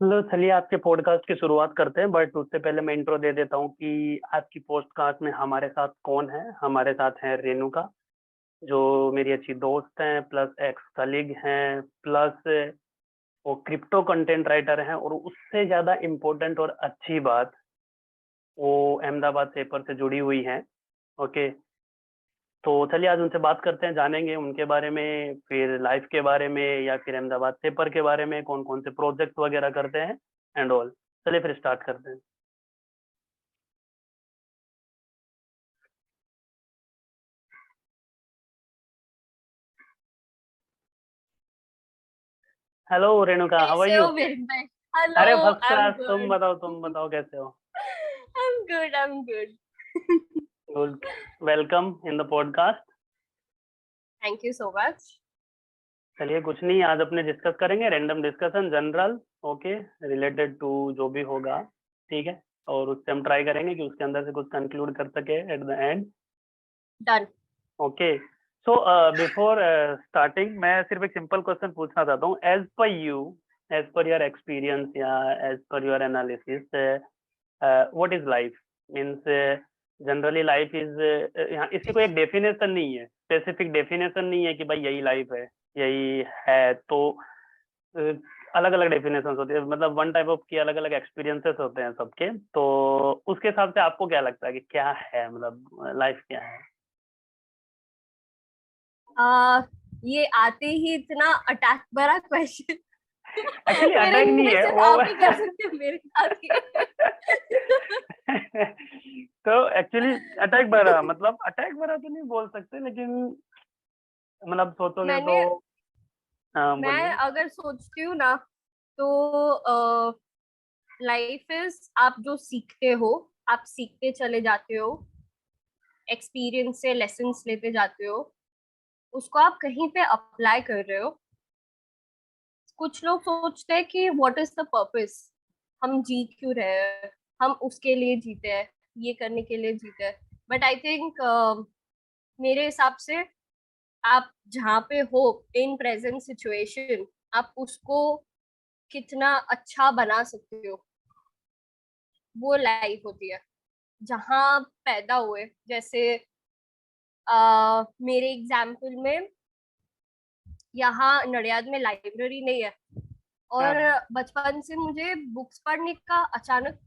चलो चलिए आपके पॉडकास्ट की शुरुआत करते हैं, बट उससे पहले मैं इंट्रो दे देता हूँ कि आपकी पॉडकास्ट में हमारे साथ कौन है। हमारे साथ है रेणुका, जो मेरी अच्छी दोस्त हैं, प्लस एक्स कलीग हैं, प्लस वो क्रिप्टो कंटेंट राइटर हैं, और उससे ज़्यादा इम्पोर्टेंट और अच्छी बात, वो अहमदाबाद पेपर से जुड़ी हुई हैं। ओके, तो चलिए आज उनसे बात करते हैं, जानेंगे उनके बारे में, फिर लाइफ के बारे में, या फिर अहमदाबाद पेपर के बारे में, कौन कौन से प्रोजेक्ट वगैरह करते हैं एंड ऑल। चलिए फिर स्टार्ट करते हैं। हेलो रेणुका, हाउ आर कैसे यू? हो विन भाई? हेलो। अरे फर्स्ट आई एम क्लास। तुम गुड। बताओ, तुम बताओ कैसे हो? I am good. Good. Welcome in the podcast. Thank you so much. चलिए कुछ नहीं, आज अपने डिस्कस करेंगे random discussion general. Okay, related to जो भी होगा, ठीक है। और उससे हम ट्राई करेंगे कि उसके अंदर से कुछ कंक्लूड कर सके eight the and. Done. Okay, so before starting मैं सिर्फ एक सिंपल क्वेश्चन पूछना चाहता हूँ। As per you, as per your experience या as per your analysis, what is life? Means generally life is, यहाँ इसकी कोई एक डेफिनेशन नहीं है, स्पेसिफिक डेफिनेशन नहीं है कि भाई यही लाइफ है, यही है। तो अलग अलग डेफिनेशन होती है, मतलब वन टाइप ऑफ की अलग अलग एक्सपीरियंसेस होते हैं सबके। तो उसके हिसाब से आपको क्या लगता है कि क्या है, मतलब लाइफ क्या है? आ, ये आते ही इतना अटैक भरा क्वेश्चन। एक्चुअली मेरे अटैक नहीं लिए है सिर्फ वो। आप ही कर सकते हो मेरे साथ ये। तो एक्चुअली अटैक भरा, मतलब अटैक भरा तो नहीं बोल सकते, लेकिन मतलब सोचोगे तो। मैंने हाँ मैं बोलिए। अगर सोचती हूँ ना, तो लाइफ इज आप जो सीखते हो, आप सीखते चले जाते हो, एक्सपीरियंस से लेसन्स लेते जाते हो, उसको आप कहीं पे अप्लाई कर रहे हो। कुछ लोग सोचते हैं कि व्हाट इज द पर्पस, हम जी क्यों रहे हैं, हम उसके लिए जीते हैं, ये करने के लिए जीते हैं। बट आई थिंक मेरे हिसाब से आप जहाँ पे हो, इन प्रेजेंट सिचुएशन, आप उसको कितना अच्छा बना सकते हो, वो लाइफ होती है। जहाँ आप पैदा हुए, जैसे मेरे एग्जाम्पल में, यहाँ नडियाद में लाइब्रेरी नहीं है। हाँ और हाँ। बचपन से मुझे बुक्स पढ़ने का अचानक,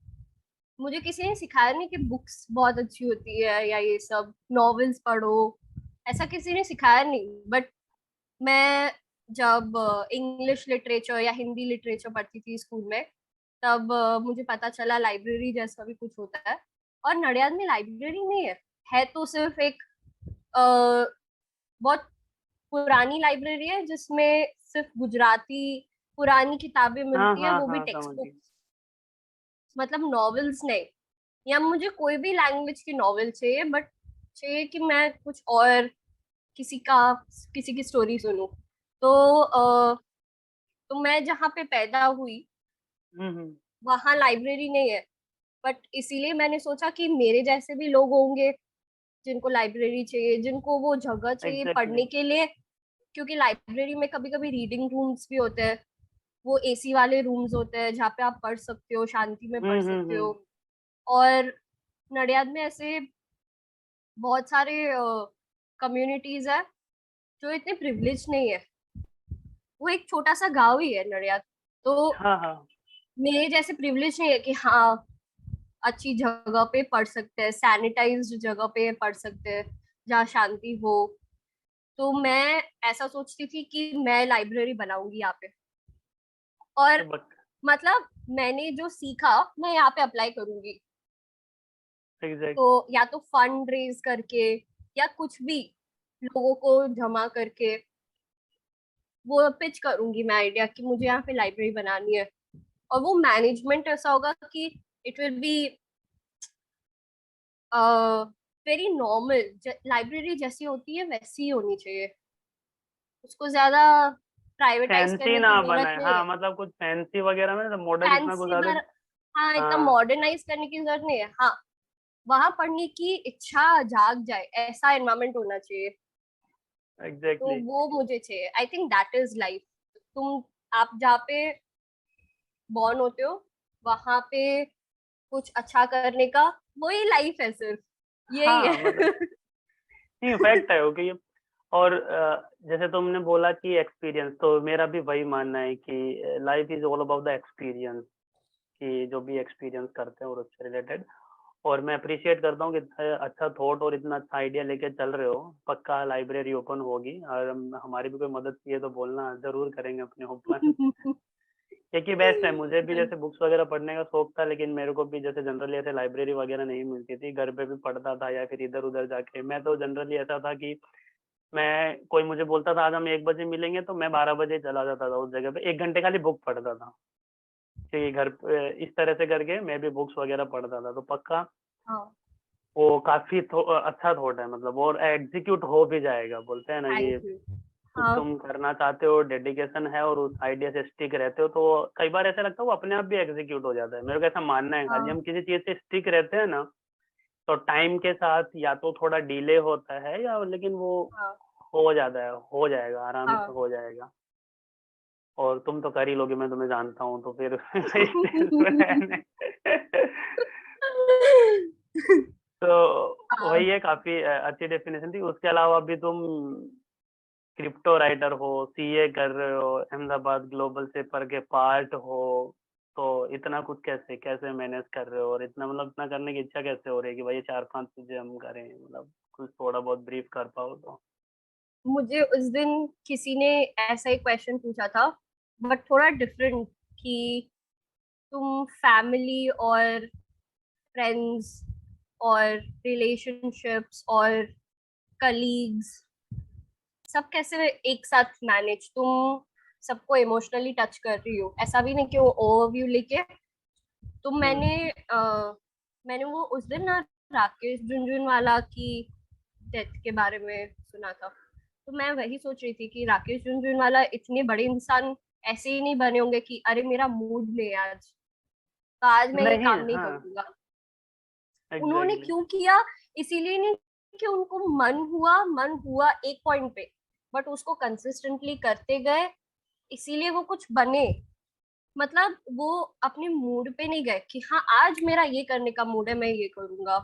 मुझे किसी ने सिखाया नहीं कि बुक्स बहुत अच्छी होती है या ये सब नॉवेल्स पढ़ो, ऐसा किसी ने सिखाया नहीं। बट मैं जब इंग्लिश लिटरेचर या हिंदी लिटरेचर पढ़ती थी स्कूल में, तब मुझे पता चला लाइब्रेरी जैसा भी कुछ होता है। और नडियाद में लाइब्रेरी नहीं है, है तो सिर्फ एक बहुत पुरानी लाइब्रेरी है जिसमें सिर्फ गुजराती पुरानी किताबें हाँ मिलती है, हाँ वो भी हाँ, टेक्स्ट समझ गई। बुक्स, मतलब नॉवेल्स नहीं। या मुझे कोई भी लैंग्वेज की नॉवेल चाहिए, बट चाहिए कि मैं कुछ और किसी का किसी की स्टोरी सुनूं। तो तो मैं जहाँ पे पैदा हुई, हम्म। वहाँ लाइब्रेरी नहीं है। बट इसीलिए मैंने सोचा कि मेरे जैसे भी लोग होंगे जिनको लाइब्रेरी चाहिए, जिनको वो जगह चाहिए एग्जैक्टली। पढ़ने के लिए। क्योंकि लाइब्रेरी में कभी कभी रीडिंग रूम्स भी होते हैं, वो एसी वाले रूम्स होते हैं जहाँ पे आप पढ़ सकते हो, शांति में पढ़ सकते हो। हम्म। और नडियाद में ऐसे बहुत सारे कम्युनिटीज है जो इतने प्रिविलेज नहीं है। वो एक छोटा सा गांव ही है नडियाद। तो हाँ हाँ। मेरे जैसे प्रिविलेज नहीं है कि हाँ, अच्छी जगह पे पढ़ सकते हैं, सैनिटाइज्ड जगह पे पढ़ सकते हैं, जहाँ शांति हो। तो मैं ऐसा सोचती थी कि मैं लाइब्रेरी बनाऊंगी यहाँ पे। और तो बक मतलब मैंने जो सीखा मैं यहाँ पे अप्लाई करूंगी। एग्जैक्ट। तो या तो फंड रेज करके, या कुछ भी लोगों को जमा करके वो पिच करूंगी मैं आइडिया कि मुझे यहाँ पे लाइब्रेरी बनानी है। और वो मैनेजमेंट ऐसा होगा कि it will be very normal, library जैसी होती है वैसी ही होनी चाहिए। उसको ज्यादा प्राइवेटाइज फैंसी करने ना की जरूरत बनाए, नहीं हाँ, है। मतलब कुछ फैंसी वगैरह में तो मॉडर्न इतना कुछ फैंसी ज्यादा। पर, हाँ, इतना हाँ। मॉडर्नाइज करने की जरूरत नहीं है। हाँ, वहां पढ़ने की इच्छा जाग जाए, ऐसा एनवायरमेंट होना चाहिए। तो एग्जैक्टली। वो मुझे चाहिए। I think that is life. तुम, आप जहाँ पे बॉर्न होते हो वहां पे कुछ अच्छा करने का, वही लाइफ है, सिर्फ यही हाँ, है। मतलब नहीं फैक्ट है ओके। और जैसे तुमने बोला कि एक्सपीरियंस, तो मेरा भी वही मानना है कि life is all about the experience, कि जो भी एक्सपीरियंस करते हैं और उससे रिलेटेड। और मैं अप्रिशिएट करता हूँ कि इतना अच्छा थॉट और इतना अच्छा आइडिया लेके चल रहे हो। पक्का लाइब्रेरी ओपन होगी, और हमारी भी कोई मदद चाहिए तो बोलना, जरूर करेंगे अपने ओपन। क्योंकि बेस्ट है, मुझे भी जैसे बुक्स वगैरह पढ़ने का शौक था, लेकिन मेरे को भी जैसे जनरली ऐसे लाइब्रेरी वगैरह नहीं मिलती थी, घर पे भी पढ़ता था या फिर इधर उधर जाके। मैं तो जनरली ऐसा था कि मैं, कोई मुझे बोलता था आज हम 1 बजे मिलेंगे, तो मैं 12 बजे चला जाता था उस जगह पे, 1 घंटे खाली बुक पढ़ता था कि घर पे इस तरह से करके मैं भी बुक्स वगैरह पढ़ता था। तो पक्का हाँ, वो काफी अच्छा थॉट है, मतलब और एग्जीक्यूट हो भी जाएगा, बोलते हैं ना थैंक कि यू। कुछ हाँ, तुम करना चाहते हो, डेडिकेशन है और उस आइडिया से स्टिक रहते हो, तो कई बार ऐसा लगता है वो अपने आप भी एग्जीक्यूट हो जाता है। मेरे को ऐसा मानना है, खाली हाँ, हम किसी चीज से स्टिक रहते हैं ना, तो टाइम के साथ या तो थोड़ा डिले होता है, या लेकिन वो हाँ, हो जाता है, हो जाएगा, आराम से हाँ। हो जाएगा। और तुम तो कर ही लोगे, मैं तुम्हें जानता हूँ, तो फिर इस टेंशन में रहने। तो हाँ, वही है, काफी अच्छी डेफिनेशन थी। उसके अलावा भी तुम क्रिप्टो राइटर हो, सीए कर रहे हो, अहमदाबाद ग्लोबल पेपर के पार्ट हो, तो इतना कुछ कैसे कैसे मैनेज कर रहे हो, और इतना मतलब इतना करने की इच्छा कैसे हो रही है कि भाई ये 4-5 चीजें हम करें, मतलब कुछ थोड़ा बहुत ब्रीफ कर पाओ तो। मुझे उस दिन किसी ने ऐसा ही क्वेश्चन पूछा था, बट थोड़ा डिफरेंट, कि तुम फैमिली और फ्रेंड्स और रिलेशनशिप्स और कलीग्स सब कैसे एक साथ मैनेज, तुम सबको इमोशनली टच कर रही हो, ऐसा भी नहीं कि वो ओवरव्यू लेके। तो हम्म। मैंने वो उस दिन ना राकेश झुनझुनवाला की डेथ के बारे में सुना था। तो मैं वही सोच रही थी कि राकेश झुनझुनवाला इतने बड़े इंसान ऐसे ही नहीं बने होंगे कि अरे मेरा मूड नहीं है आज, तो आज मैं ये नहीं, काम नहीं हाँ, करूंगा। उन्होंने एग्जैक्टली। क्यों किया? इसीलिए नहीं कि उनको मन हुआ एक पॉइंट पे, बट उसको कंसिस्टेंटली करते गए, इसीलिए वो कुछ बने। मतलब वो अपने मूड पे नहीं गए कि हाँ आज मेरा ये करने का मूड है, मैं ये करूंगा।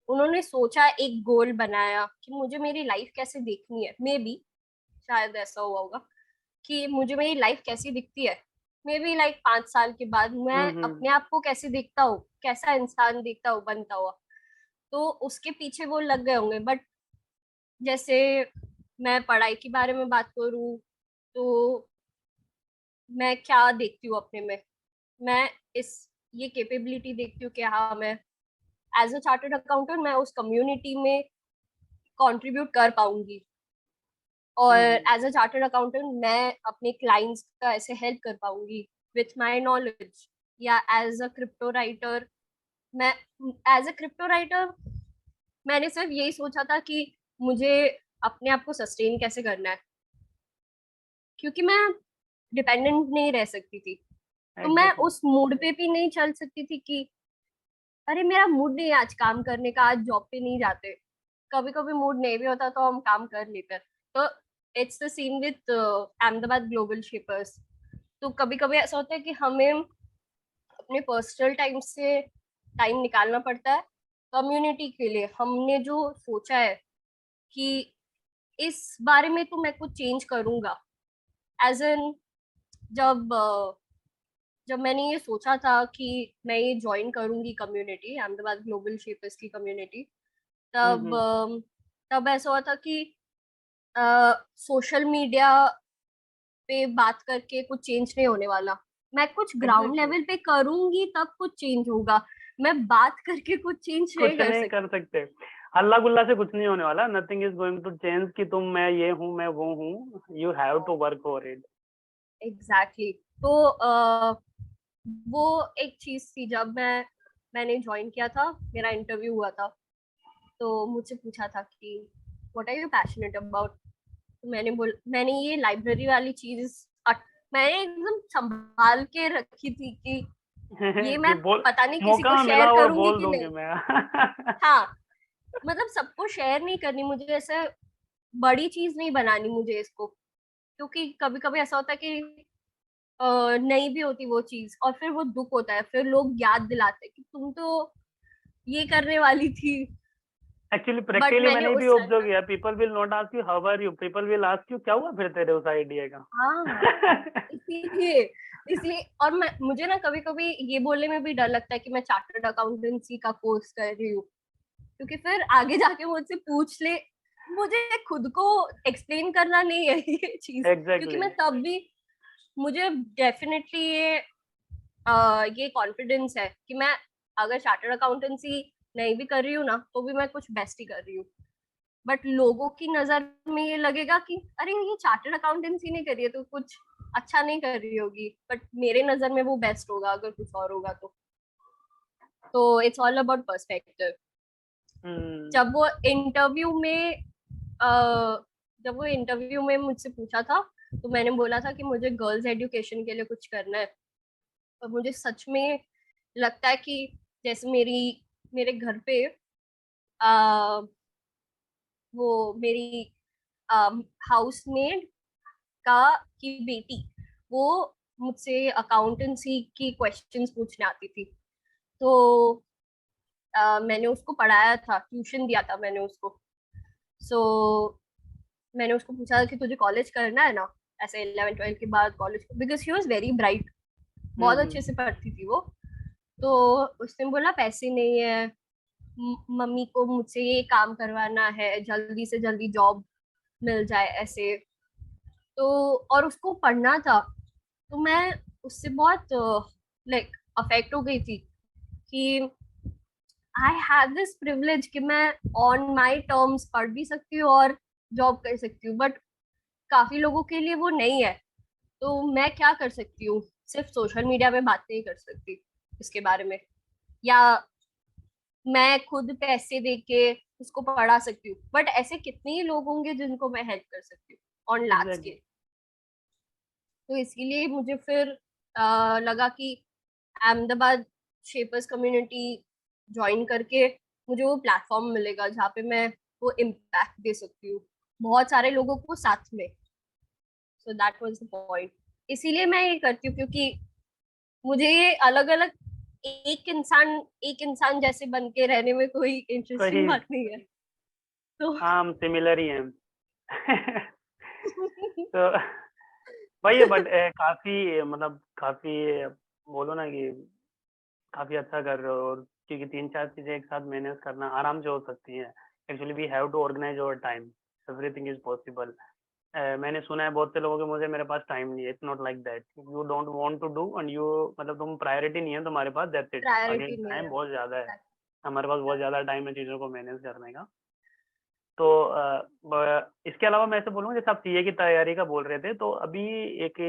उन्होंने सोचा, एक गोल बनाया कि मुझे मेरी लाइफ कैसे देखनी है, मे बी शायद ऐसा हुआ होगा कि मुझे मेरी लाइफ कैसी दिखती है, मे बी लाइक 5 साल के बाद मैं हम्म। अपने आप को कैसे देखता हूँ, कैसा इंसान दिखता हूँ बनता हुआ। तो उसके पीछे वो लग गए होंगे। बट जैसे मैं पढ़ाई के बारे में बात करूँ, तो मैं क्या देखती हूँ अपने में, मैं इस ये कैपेबिलिटी देखती हूँ कि हाँ मैं एज अ चार्टर्ड अकाउंटेंट मैं उस कम्युनिटी में कंट्रीब्यूट कर पाऊंगी, और हम्म। एज अ चार्टर्ड अकाउंटेंट मैं अपने क्लाइंट्स का ऐसे हेल्प कर पाऊंगी विथ माय नॉलेज। या एज अ क्रिप्टो राइटर, मैं एज अ क्रिप्टो राइटर मैंने सिर्फ यही सोचा था कि मुझे अपने आप को सस्टेन कैसे करना है, क्योंकि मैं डिपेंडेंट नहीं रह सकती थी। तो मैं एग्जैक्टली। उस मूड पे भी नहीं चल सकती थी कि अरे मेरा मूड नहीं है आज काम करने का, आज जॉब पे नहीं जाते। कभी कभी मूड नहीं भी होता तो हम काम कर लेते हैं। तो it's the seen with Ahmedabad global shippers. तो कभी कभी ऐसा होता है कि हमें अपने पर्सनल टाइम से टाइम निकालना पड़ता है कम्युनिटी के लिए। हमने जो सोचा है कि इस बारे में तो मैं कुछ चेंज करूंगा, एज एन जब जब मैंने ये सोचा था कि मैं ये ज्वाइन करूंगी कम्युनिटी, अहमदाबाद ग्लोबल शेपर्स की कम्युनिटी, तब हम्म। तब ऐसा हुआ था कि सोशल मीडिया पे बात करके कुछ चेंज नहीं होने वाला। मैं कुछ ग्राउंड एग्जैक्टली। लेवल पे करूंगी तब कुछ चेंज होगा। मैं बात करके कुछ चेंज नहीं कुछ कर नहीं कर सकती। सकते, हल्ला गुल्ला से कुछ नहीं होने वाला। Nothing is going to change कि तुम, मैं ये हूँ, मैं वो हूँ। You have to work for it. Exactly exactly. तो वो एक चीज थी, जब मैंने ज्वाइन किया था, मेरा इंटरव्यू हुआ था, तो मुझसे पूछा था कि what are you passionate about. तो मैंने ये लाइब्रेरी वाली चीज मैंने एकदम संभाल के रखी थी कि ये कि मैं बोल, पता नहीं किसी को मौका मिला शेयर और करूंगी बोल कि दूंगी नहीं। मैं। हाँ, मतलब सबको शेयर नहीं करनी मुझे, ऐसे बड़ी चीज नहीं बनानी मुझे इसको। क्योंकि कभी कभी ऐसा होता है कि नहीं भी होती वो चीज, और फिर वो दुख होता है, फिर लोग याद दिलाते हैं कि तुम तो ये करने वाली थी। एक्चुअली बट प्रैक्टिकली मैंने मैंने भी उस टाइम ऑब्जर्व पर, किया, people will not ask you how are you, people will ask you क्या हुआ फिर तेरे उस आइडिया का। हाँ इसीलिए इसलिए और मुझे ना कभी कभी ये बोलने में भी डर लगता है कि मैं चार्टर्ड अकाउंटेंसी का कोर्स कर रही हूँ, क्योंकि फिर आगे जाके मुझसे पूछ ले, मुझे खुद को एक्सप्लेन करना नहीं है ये चीज, क्योंकि एग्जैक्टली। मैं तब भी, मुझे डेफिनेटली ये कॉन्फिडेंस है कि मैं अगर चार्टर्ड अकाउंटेंसी नहीं भी कर रही हूँ ना, तो भी मैं कुछ बेस्ट ही कर रही हूँ। बट लोगों की नजर में ये लगेगा कि अरे ये चार्टर्ड अकाउंटेंसी नहीं कर रही है तो कुछ अच्छा नहीं कर रही होगी, बट मेरे नजर में वो बेस्ट होगा अगर कुछ और होगा तो इट्स ऑल अबाउट पर्सपेक्टिव। हम्म। जब वो इंटरव्यू में अ, जब वो इंटरव्यू में मुझसे पूछा था, तो मैंने बोला था कि मुझे गर्ल्स एजुकेशन के लिए कुछ करना है। और मुझे सच में लगता है कि जैसे मेरे घर पे आ, वो मेरी हाउसमेड का की बेटी, वो मुझसे अकाउंटेंसी की क्वेश्चंस पूछने आती थी। तो मैंने उसको पढ़ाया था, ट्यूशन दिया था मैंने उसको। सो मैंने उसको पूछा कि तुझे कॉलेज करना है ना, ऐसे 11 12 के बाद college, because he was very bright, बहुत हम्म। अच्छे से पढ़ती थी वो। तो उसने बोला पैसे नहीं है, मम्मी को मुझसे ये काम करवाना है, जल्दी से जल्दी जॉब मिल जाए ऐसे। तो और उसको पढ़ना था, तो मैं उससे बहुत लाइक अफेक्ट हो गई थी कि आई हैव दिस प्रिविलेज कि मैं ऑन माय टर्म्स पढ़ भी सकती हूँ और जॉब कर सकती हूँ, बट काफी लोगों के लिए वो नहीं है। तो मैं क्या कर सकती हूँ, सिर्फ सोशल मीडिया में बात नहीं कर सकती इसके बारे में, या मैं खुद पैसे दे के उसको पढ़ा सकती हूँ, बट ऐसे कितने ही लोग होंगे जिनको मैं हेल्प कर सकती हूँ ऑन लार्ज एग्जैक्टली। स्केल। तो इसीलिए मुझे फिर लगा कि अहमदाबाद शेपर्स कम्युनिटी ज्वाइन करके मुझे वो प्लेटफॉर्म मिलेगा जहाँ पे मैं वो इम्पैक्ट दे सकती हूँ बहुत सारे लोगों को साथ में। So that was the point, इसीलिए मैं ये करती हूँ, क्योंकि मुझे ये अलग अलग एक इंसान जैसे बन के रहने में कोई इंटरेस्टिंग सही। बात नहीं है। तो हाँ, हम सिमिलर ही हैं। तो वही है, बट काफी मतलब काफी बोलो ना कि काफी अच्छा कर रहे हो, और क्योंकि 3 4 चीजें एक साथ मैनेज करना आराम से हो सकती हैं। Actually we have to organize our time, everything is possible. मैंने सुना है बहुत से लोगों के, मुझे मेरे पास टाइम नहीं है, it's not like that, you don't want to do and you मतलब तुम प्रायोरिटी नहीं है तुम्हारे पास, दैट्स इट। अगेन प्रायोरिटी नहीं टाइम है। बहुत ज्यादा है, हमारे पास बहुत ज्यादा टाइम है चीजों को मैनेज करने का। तो इसके अलावा मैं ऐसे बोलूँगा, जैसे आप सीए की तैयारी का बोल रहे थे, तो अभी एक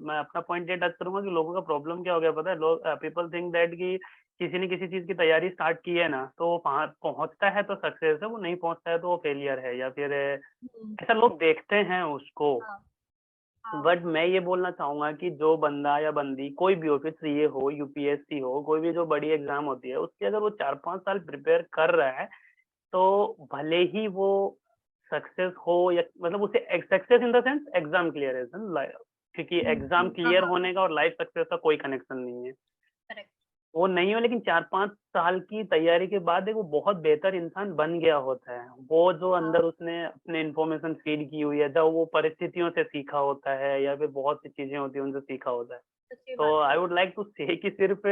मैं अपना पॉइंट ये टच करूंगा कि लोगों का प्रॉब्लम क्या हो गया पता है, लोग पीपल थिंक दैट कि किसी ने किसी चीज की तैयारी स्टार्ट की है ना, तो वो पहुंचता है तो सक्सेस है, वो नहीं पहुंचता है तो वो फेलियर है, या फिर हम्म, ऐसा लोग देखते हैं उसको। हाँ हाँ बट मैं ये बोलना चाहूंगा कि जो बंदा या बंदी कोई भी हो, फिर सीए हो, यूपीएससी हो, कोई भी जो बड़ी एग्जाम होती है, उसकी अगर वो 4 5 साल प्रिपेयर कर रहा है, तो भले ही वो सक्सेस हो या मतलब उसे success in the sense exam clearance, क्योंकि एग्जाम हाँ क्लियर हाँ होने का और लाइफ सक्सेस का कोई कनेक्शन नहीं है, करेक्ट। वो नहीं हो, लेकिन 4 5 साल की तैयारी के बाद एक वो बहुत बेहतर इंसान बन गया होता है, वो जो हाँ अंदर उसने अपने इंफॉर्मेशन फीड की हुई है, जब वो परिस्थितियों से सीखा होता है या फिर बहुत सी चीजें होती है उनसे सीखा होता है। सच्ची तो बात है। आई वुड लाइक टू से कि सिर्फ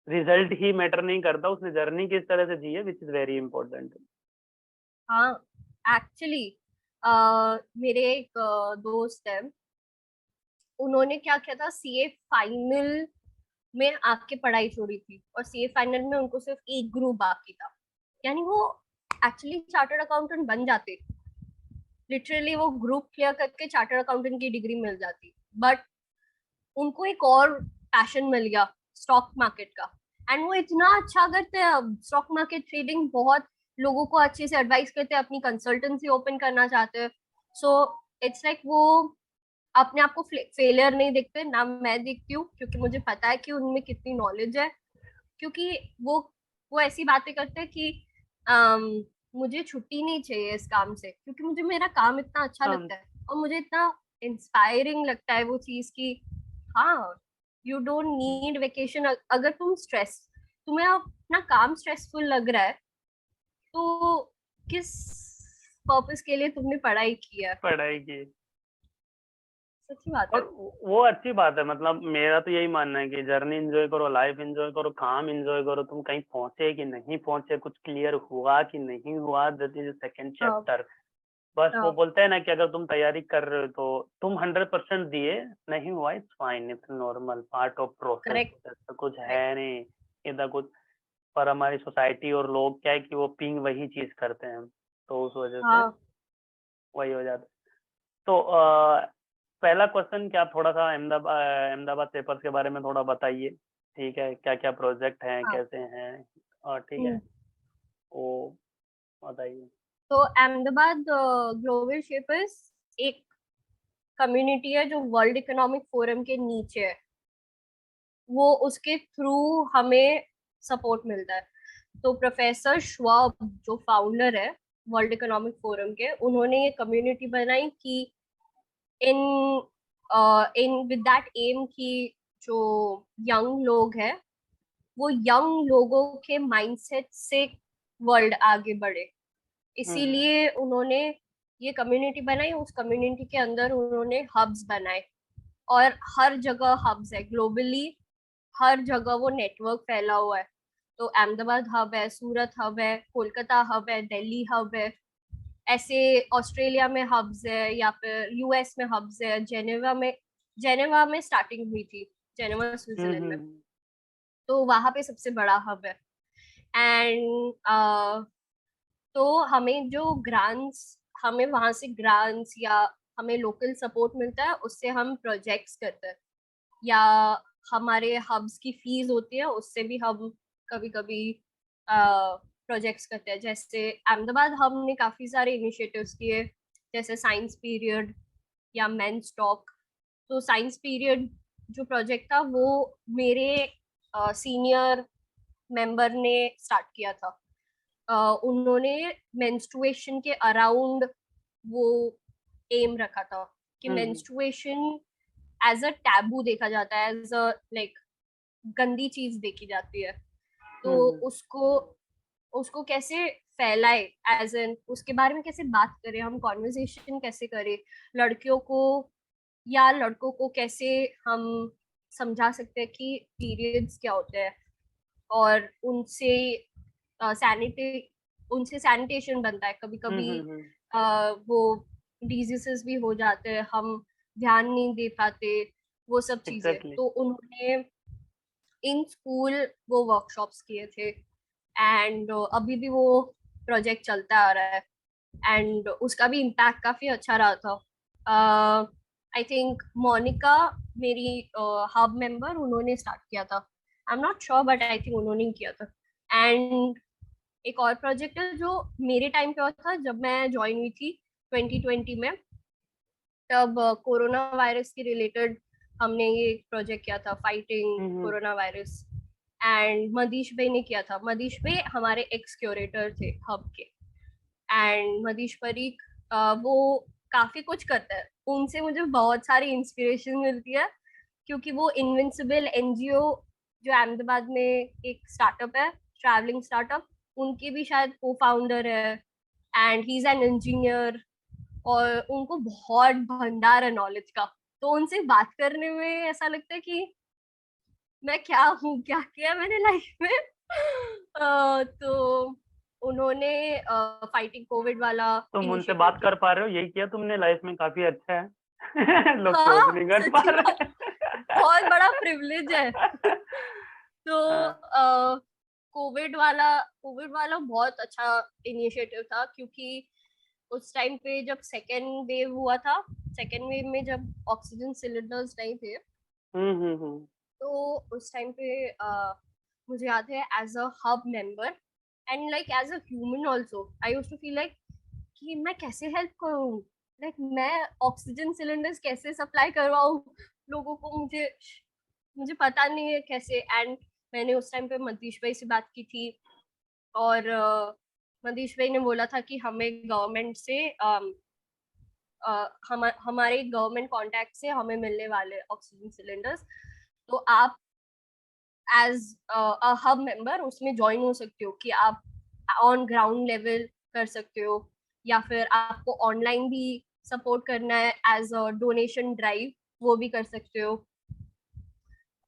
रिजल्ट ही मैटर नहीं करता, उसने जर्नी किस तरह से जी है, विच इज वेरी इंपॉर्टेंट। हाँ एक्चुअली मेरे एक दोस्त है, उन्होंने क्या किया था, सीए फाइनल में आके पढ़ाई छोड़ी थी, और सीए फाइनल में उनको सिर्फ एक ग्रुप बाकी था, यानी वो एक्चुअली चार्टर्ड अकाउंटेंट बन जाते, लिटरली वो ग्रुप क्लियर करके चार्टर्ड अकाउंटेंट की डिग्री मिल जाती, बट उनको एक और पैशन मिल गया, स्टॉक मार्केट का। एंड वो इतना अच्छा करते हैं अब, स्टॉक मार्केट ट्रेडिंग, बहुत लोगों को अच्छे से एडवाइस करते हैं, अपनी कंसल्टेंसी ओपन करना चाहते हैं। सो इट्स लाइक वो अपने आप को फेलियर नहीं देखते ना, मैं देखती हूँ, क्योंकि मुझे पता है कि उनमें कितनी नॉलेज है। क्योंकि वो वो ऐसी बातें करते हैं कि अम, मुझे छुट्टी नहीं चाहिए इस काम से, क्योंकि मुझे मेरा काम इतना अच्छा लगता है, और मुझे इतना इंस्पायरिंग लगता है वो चीज की हाँ, यू डोंट नीड वेकेशन। अगर तुम्हें अपना काम स्ट्रेसफुल लग रहा है, तो किस पर्पस के लिए तुमने पढ़ाई किया है? पढ़ाई की। सच्ची बात और है। वो अच्छी बात है, मतलब मेरा तो यही मानना है कि जर्नी एंजॉय करो, लाइफ एंजॉय करो, काम एंजॉय करो। तुम कहीं पहुंचे कि नहीं पहुंचे, कुछ क्लियर हुआ कि नहीं हुआ, दैट इज सेकंड हाँ, चैप्टर। बस वो हाँ, बोलते हैं ना कि अगर तुम तैयारी कर रहे हो तो तुम 100% दिए, नहीं हुआ it's fine, it's normal part of process. Correct, ऐसा कुछ है करेक्ट। नहीं इधर कुछ। पर हमारी सोसाइटी और लोग क्या है कि वो पिंग वही चीज करते हैं, तो उस वजह से हाँ, वही हो जाता है। तो पहला क्वेश्चन, क्या आप थोड़ा सा अहमदाबाद अहमदाबाद पेपर्स के बारे में थोड़ा बताइए। ठीक है, क्या क्या प्रोजेक्ट हैं, हाँ। कैसे हैं, और ठीक है हम्म। वो बताइए। तो अहमदाबाद ग्लोबल शेपर्स एक कम्युनिटी है जो वर्ल्ड इकोनॉमिक फोरम के नीचे है। वो उसके थ्रू हमें सपोर्ट मिलता है। तो प्रोफेसर श्वाब जो फाउंडर है वर्ल्ड इकोनॉमिक फोरम के, उन्होंने ये कम्युनिटी बनाई कि इन इन विद दैट एम कि जो यंग लोग हैं, वो यंग लोगों के माइंडसेट से वर्ल्ड आगे बढ़े। हम्म इसीलिए उन्होंने ये कम्युनिटी बनाई। उस कम्युनिटी के अंदर उन्होंने हब्स बनाए, और हर जगह हब्स है ग्लोबली। हर जगह वो नेटवर्क फैला हुआ है। तो अहमदाबाद हब है, सूरत हब है, कोलकाता हब है, दिल्ली हब है। ऐसे ऑस्ट्रेलिया में हब्स है, या फिर यूएस में हब्स है। जेनेवा में स्टार्टिंग हुई थी, जेनेवा स्विट्जरलैंड में। हम्म तो वहां पे सबसे बड़ा हब है। एंड तो हमें वहां से ग्रांट्स या हमें लोकल सपोर्ट मिलता है, उससे हम प्रोजेक्ट्स करते हैं। या हमारे हब्स की फीस होती है, उससे भी हम कभी कभी प्रोजेक्ट्स करते हैं। जैसे अहमदाबाद हब ने काफी सारे इनिशिएटिव्स किए, जैसे साइंस पीरियड या मेंस टॉक। तो साइंस पीरियड जो प्रोजेक्ट था, वो मेरे सीनियर मेंबर ने स्टार्ट किया था। उन्होंने मेंस्ट्रुएशन के अराउंड वो एम रखा था कि हम्म मेंस्ट्रुएशन एज अ टैबू देखा जाता है, एज अ लाइक गंदी चीज देखी जाती है। तो हम्म उसको उसको कैसे फैलाए, एज एन उसके बारे में कैसे बात करें, हम कॉन्वर्सेशन कैसे करें लड़कियों को या लड़कों को, कैसे हम समझा सकते हैं कि पीरियड्स क्या होते हैं, और सैनिटे उनसे सैनिटेशन बनता है। कभी कभी हम्म वो डिजीजेस भी हो जाते हैं, हम ध्यान नहीं दे पाते, वो सब चीजें। एग्जैक्टली। तो उन्होंने इन स्कूल वो वर्कशॉप्स किए थे। एंड अभी भी वो प्रोजेक्ट चलता आ रहा है, एंड उसका भी इम्पैक्ट काफी अच्छा रहा था। आई थिंक मोनिका, मेरी हब मेंबर, उन्होंने स्टार्ट किया था। I am not sure, but I think उन्होंने ही किया था। एंड एक और प्रोजेक्ट है जो मेरे टाइम पे हुआ था, जब मैं ज्वाइन हुई थी 2020 में। तब कोरोना वायरस के रिलेटेड हमने ये प्रोजेक्ट किया था, fighting hmm coronavirus. And Madish भाई ने किया था। मदीश भाई हमारे एक्स क्यूरेटर थे हब के। एंड मदीश परीक, वो काफी कुछ करता है। उनसे मुझे बहुत सारी इंस्पिरेशन मिलती है, क्योंकि वो इनविंसिबल एनजीओ जो अहमदाबाद में एक स्टार्टअप है, ट्रैवलिंग स्टार्टअप, उनके भी शायद को फाउंडर है। And he is an engineer, और उनको बहुत भंडार है नॉलेज का। तो उनसे बात करने में ऐसा लगता है कि मैं क्या हूँ, क्या किया मैंने लाइफ में। तो उन्होंने फाइटिंग कोविड वाला तुम उनसे इनिशिएटिव बात किया। कर पा रहे हो, यही किया तुमने लाइफ में, काफी अच्छा है। लोग सोच हाँ, नहीं कर पा सच्ची बात, रहे। बहुत बड़ा प्रिविलेज है। तो हाँ कोविड वाला बहुत अच्छा इनिशिएटिव था, क्योंकि उस टाइम पे जब सेकेंड वेव हुआ था, सेकेंड वेव में जब ऑक्सीजन सिलेंडर्स नहीं थे, हम्म। तो उस टाइम पे मुझे याद है, as a hub member and like as a human also, I used to feel like कि मैं कैसे हेल्प करूँ, लाइक मैं ऑक्सीजन सिलेंडर्स कैसे सप्लाई करवाऊँ लोगों को। मुझे मुझे पता नहीं है कैसे। एंड मैंने उस टाइम पे मनीष भाई से बात की थी, और मनीष भाई ने बोला था कि हमें गवर्नमेंट से हमारे गवर्नमेंट कॉन्टैक्ट से हमें मिलने वाले ऑक्सीजन सिलेंडर्स, तो आप एज अ हब मेंबर उसमें ज्वाइन हो सकते हो कि आप ऑन ग्राउंड लेवल कर सकते हो, या फिर आपको ऑनलाइन भी सपोर्ट करना है एज अ डोनेशन ड्राइव, वो भी कर सकते हो।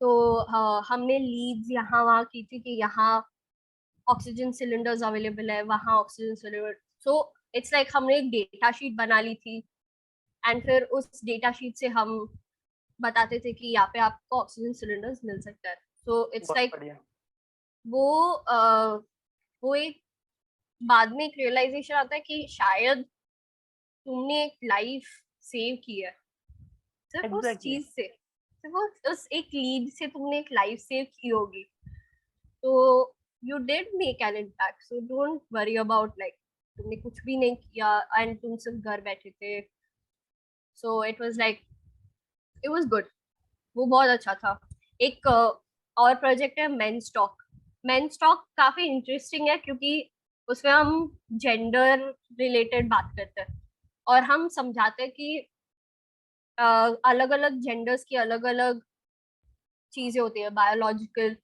तो हमने लीड्स यहाँ वहाँ की थी कि यहाँ ऑक्सीजन सिलेंडर्स अवेलेबल है, वहाँ oxygen cylinder. So it's like हमने एक डेटा शीट बना ली थी, एंड फिर उस डेटा शीट से हम बताते थे कि यहाँ पे आपको ऑक्सीजन सिलेंडर्स मिल सकता है। सो इट्स बहुत लाइक बढ़िया। वो वो एक बाद में एक रियलाइजेशन आता है कि शायद तुमने एक लाइफ सेव की है सिर्फ उस एग्जैक्टली। चीज से, सिर्फ उस एक लीड से तुमने एक लाइफ सेव की होगी। तो you did make an impact, so don't worry about like तुमने कुछ भी नहीं किया एंड तुम सिर्फ घर बैठे थे। So it was like it was good, वो बहुत अच्छा था। एक और प्रोजेक्ट है मेंस टॉक। मेंस टॉक काफी इंटरेस्टिंग है क्योंकि उसमें हम जेंडर रिलेटेड बात करते हैं और हम समझाते हैं कि अलग अलग जेंडर्स की अलग अलग चीजें होती है, बायोलॉजिकल,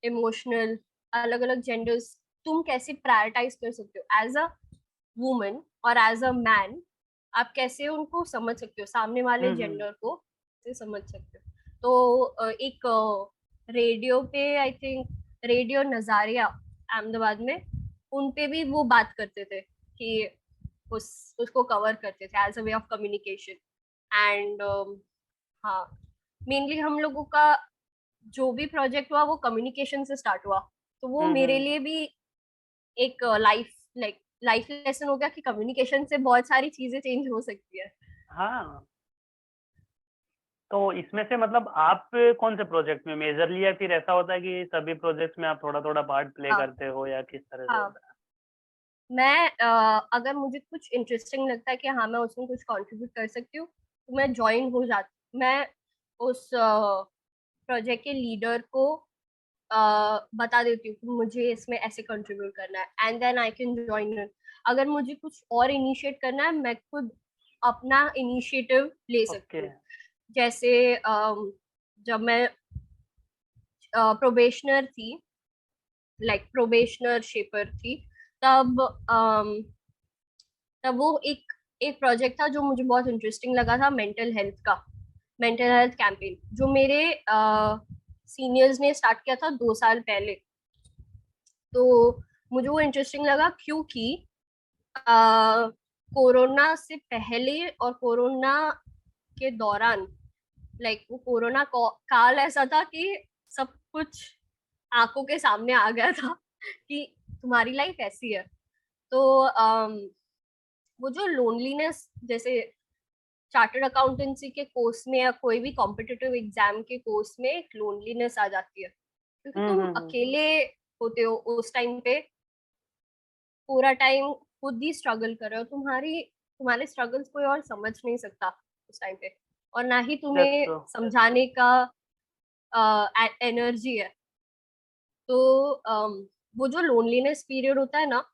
इमोशनल, अलग अलग जेंडर्स तुम कैसे प्रायोरिटाइज कर सकते हो एज अ वुमन और एज अ मैन। आप कैसे उनको समझ सकते हो, सामने वाले हम्म। जेंडर को कैसे समझ सकते हो। तो एक रेडियो पे, आई थिंक रेडियो नजारिया अहमदाबाद में, उन पे भी वो बात करते थे कि उसको कवर करते थे as a way of communication. And हाँ, मेनली हम लोगों का जो भी प्रोजेक्ट हुआ वो कम्युनिकेशन से स्टार्ट हुआ। तो वो मेरे हम्म। लिए भी एक लाइफ लेसन हो गया कि कम्युनिकेशन से बहुत सारी चीजें चेंज हो सकती है। हाँ, तो इसमें से मतलब आप कौन से प्रोजेक्ट में मेजरली, या फिर ऐसा होता है कि सभी प्रोजेक्ट्स में आप थोड़ा थोड़ा पार्ट प्ले हाँ करते हो, या किस तरह से हाँ, होता है? मैं अगर मुझे कुछ इंटरेस्टिंग लगता है कि हाँ मैं उसमें कुछ कंट्रीब्यूट कर सकती हूँ, तो मैं ज्वाइन हो जाती, मैं उस प्रोजेक्ट के लीडर को बता देती हूँ कि मुझे इसमें ऐसे कंट्रीब्यूट करना है, and then I can join. अगर मुझे कुछ और इनिशिएट करना है, मैं खुद अपना इनिशिएटिव ले सकती ओके। हूँ। जैसे जब मैं प्रोबेशनर थी, लाइक प्रोबेशनर शेपर थी, तब तब वो एक प्रोजेक्ट था जो मुझे बहुत इंटरेस्टिंग लगा था, मेंटल हेल्थ का, मेंटल हेल्थ कैंपेन, जो मेरे सीनियर्स ने स्टार्ट किया था 2 साल पहले। तो मुझे वो इंटरेस्टिंग लगा क्योंकि कोरोना से पहले और कोरोना के दौरान, लाइक वो कोरोना काल ऐसा था कि सब कुछ आंखों के सामने आ गया था कि तुम्हारी लाइफ ऐसी है। तो वो जो लोनलीनेस, जैसे चार्टर्ड अकाउंटेंसी के कोर्स में या कोई भी कॉम्पिटिटिव एग्जाम के कोर्स में एक लोनलीनेस आ जाती है क्योंकि तुम हम्म। अकेले होते हो उस टाइम पे, पूरा टाइम खुद ही स्ट्रगल कर रहे हो, तुम्हारे स्ट्रगल्स कोई और समझ नहीं सकता उस टाइम पे, और ना ही दैट्स तुम्हें ट्रू। समझाने का एनर्जी है। तो वो जो लोनलीनेस पीरियड होता है ना,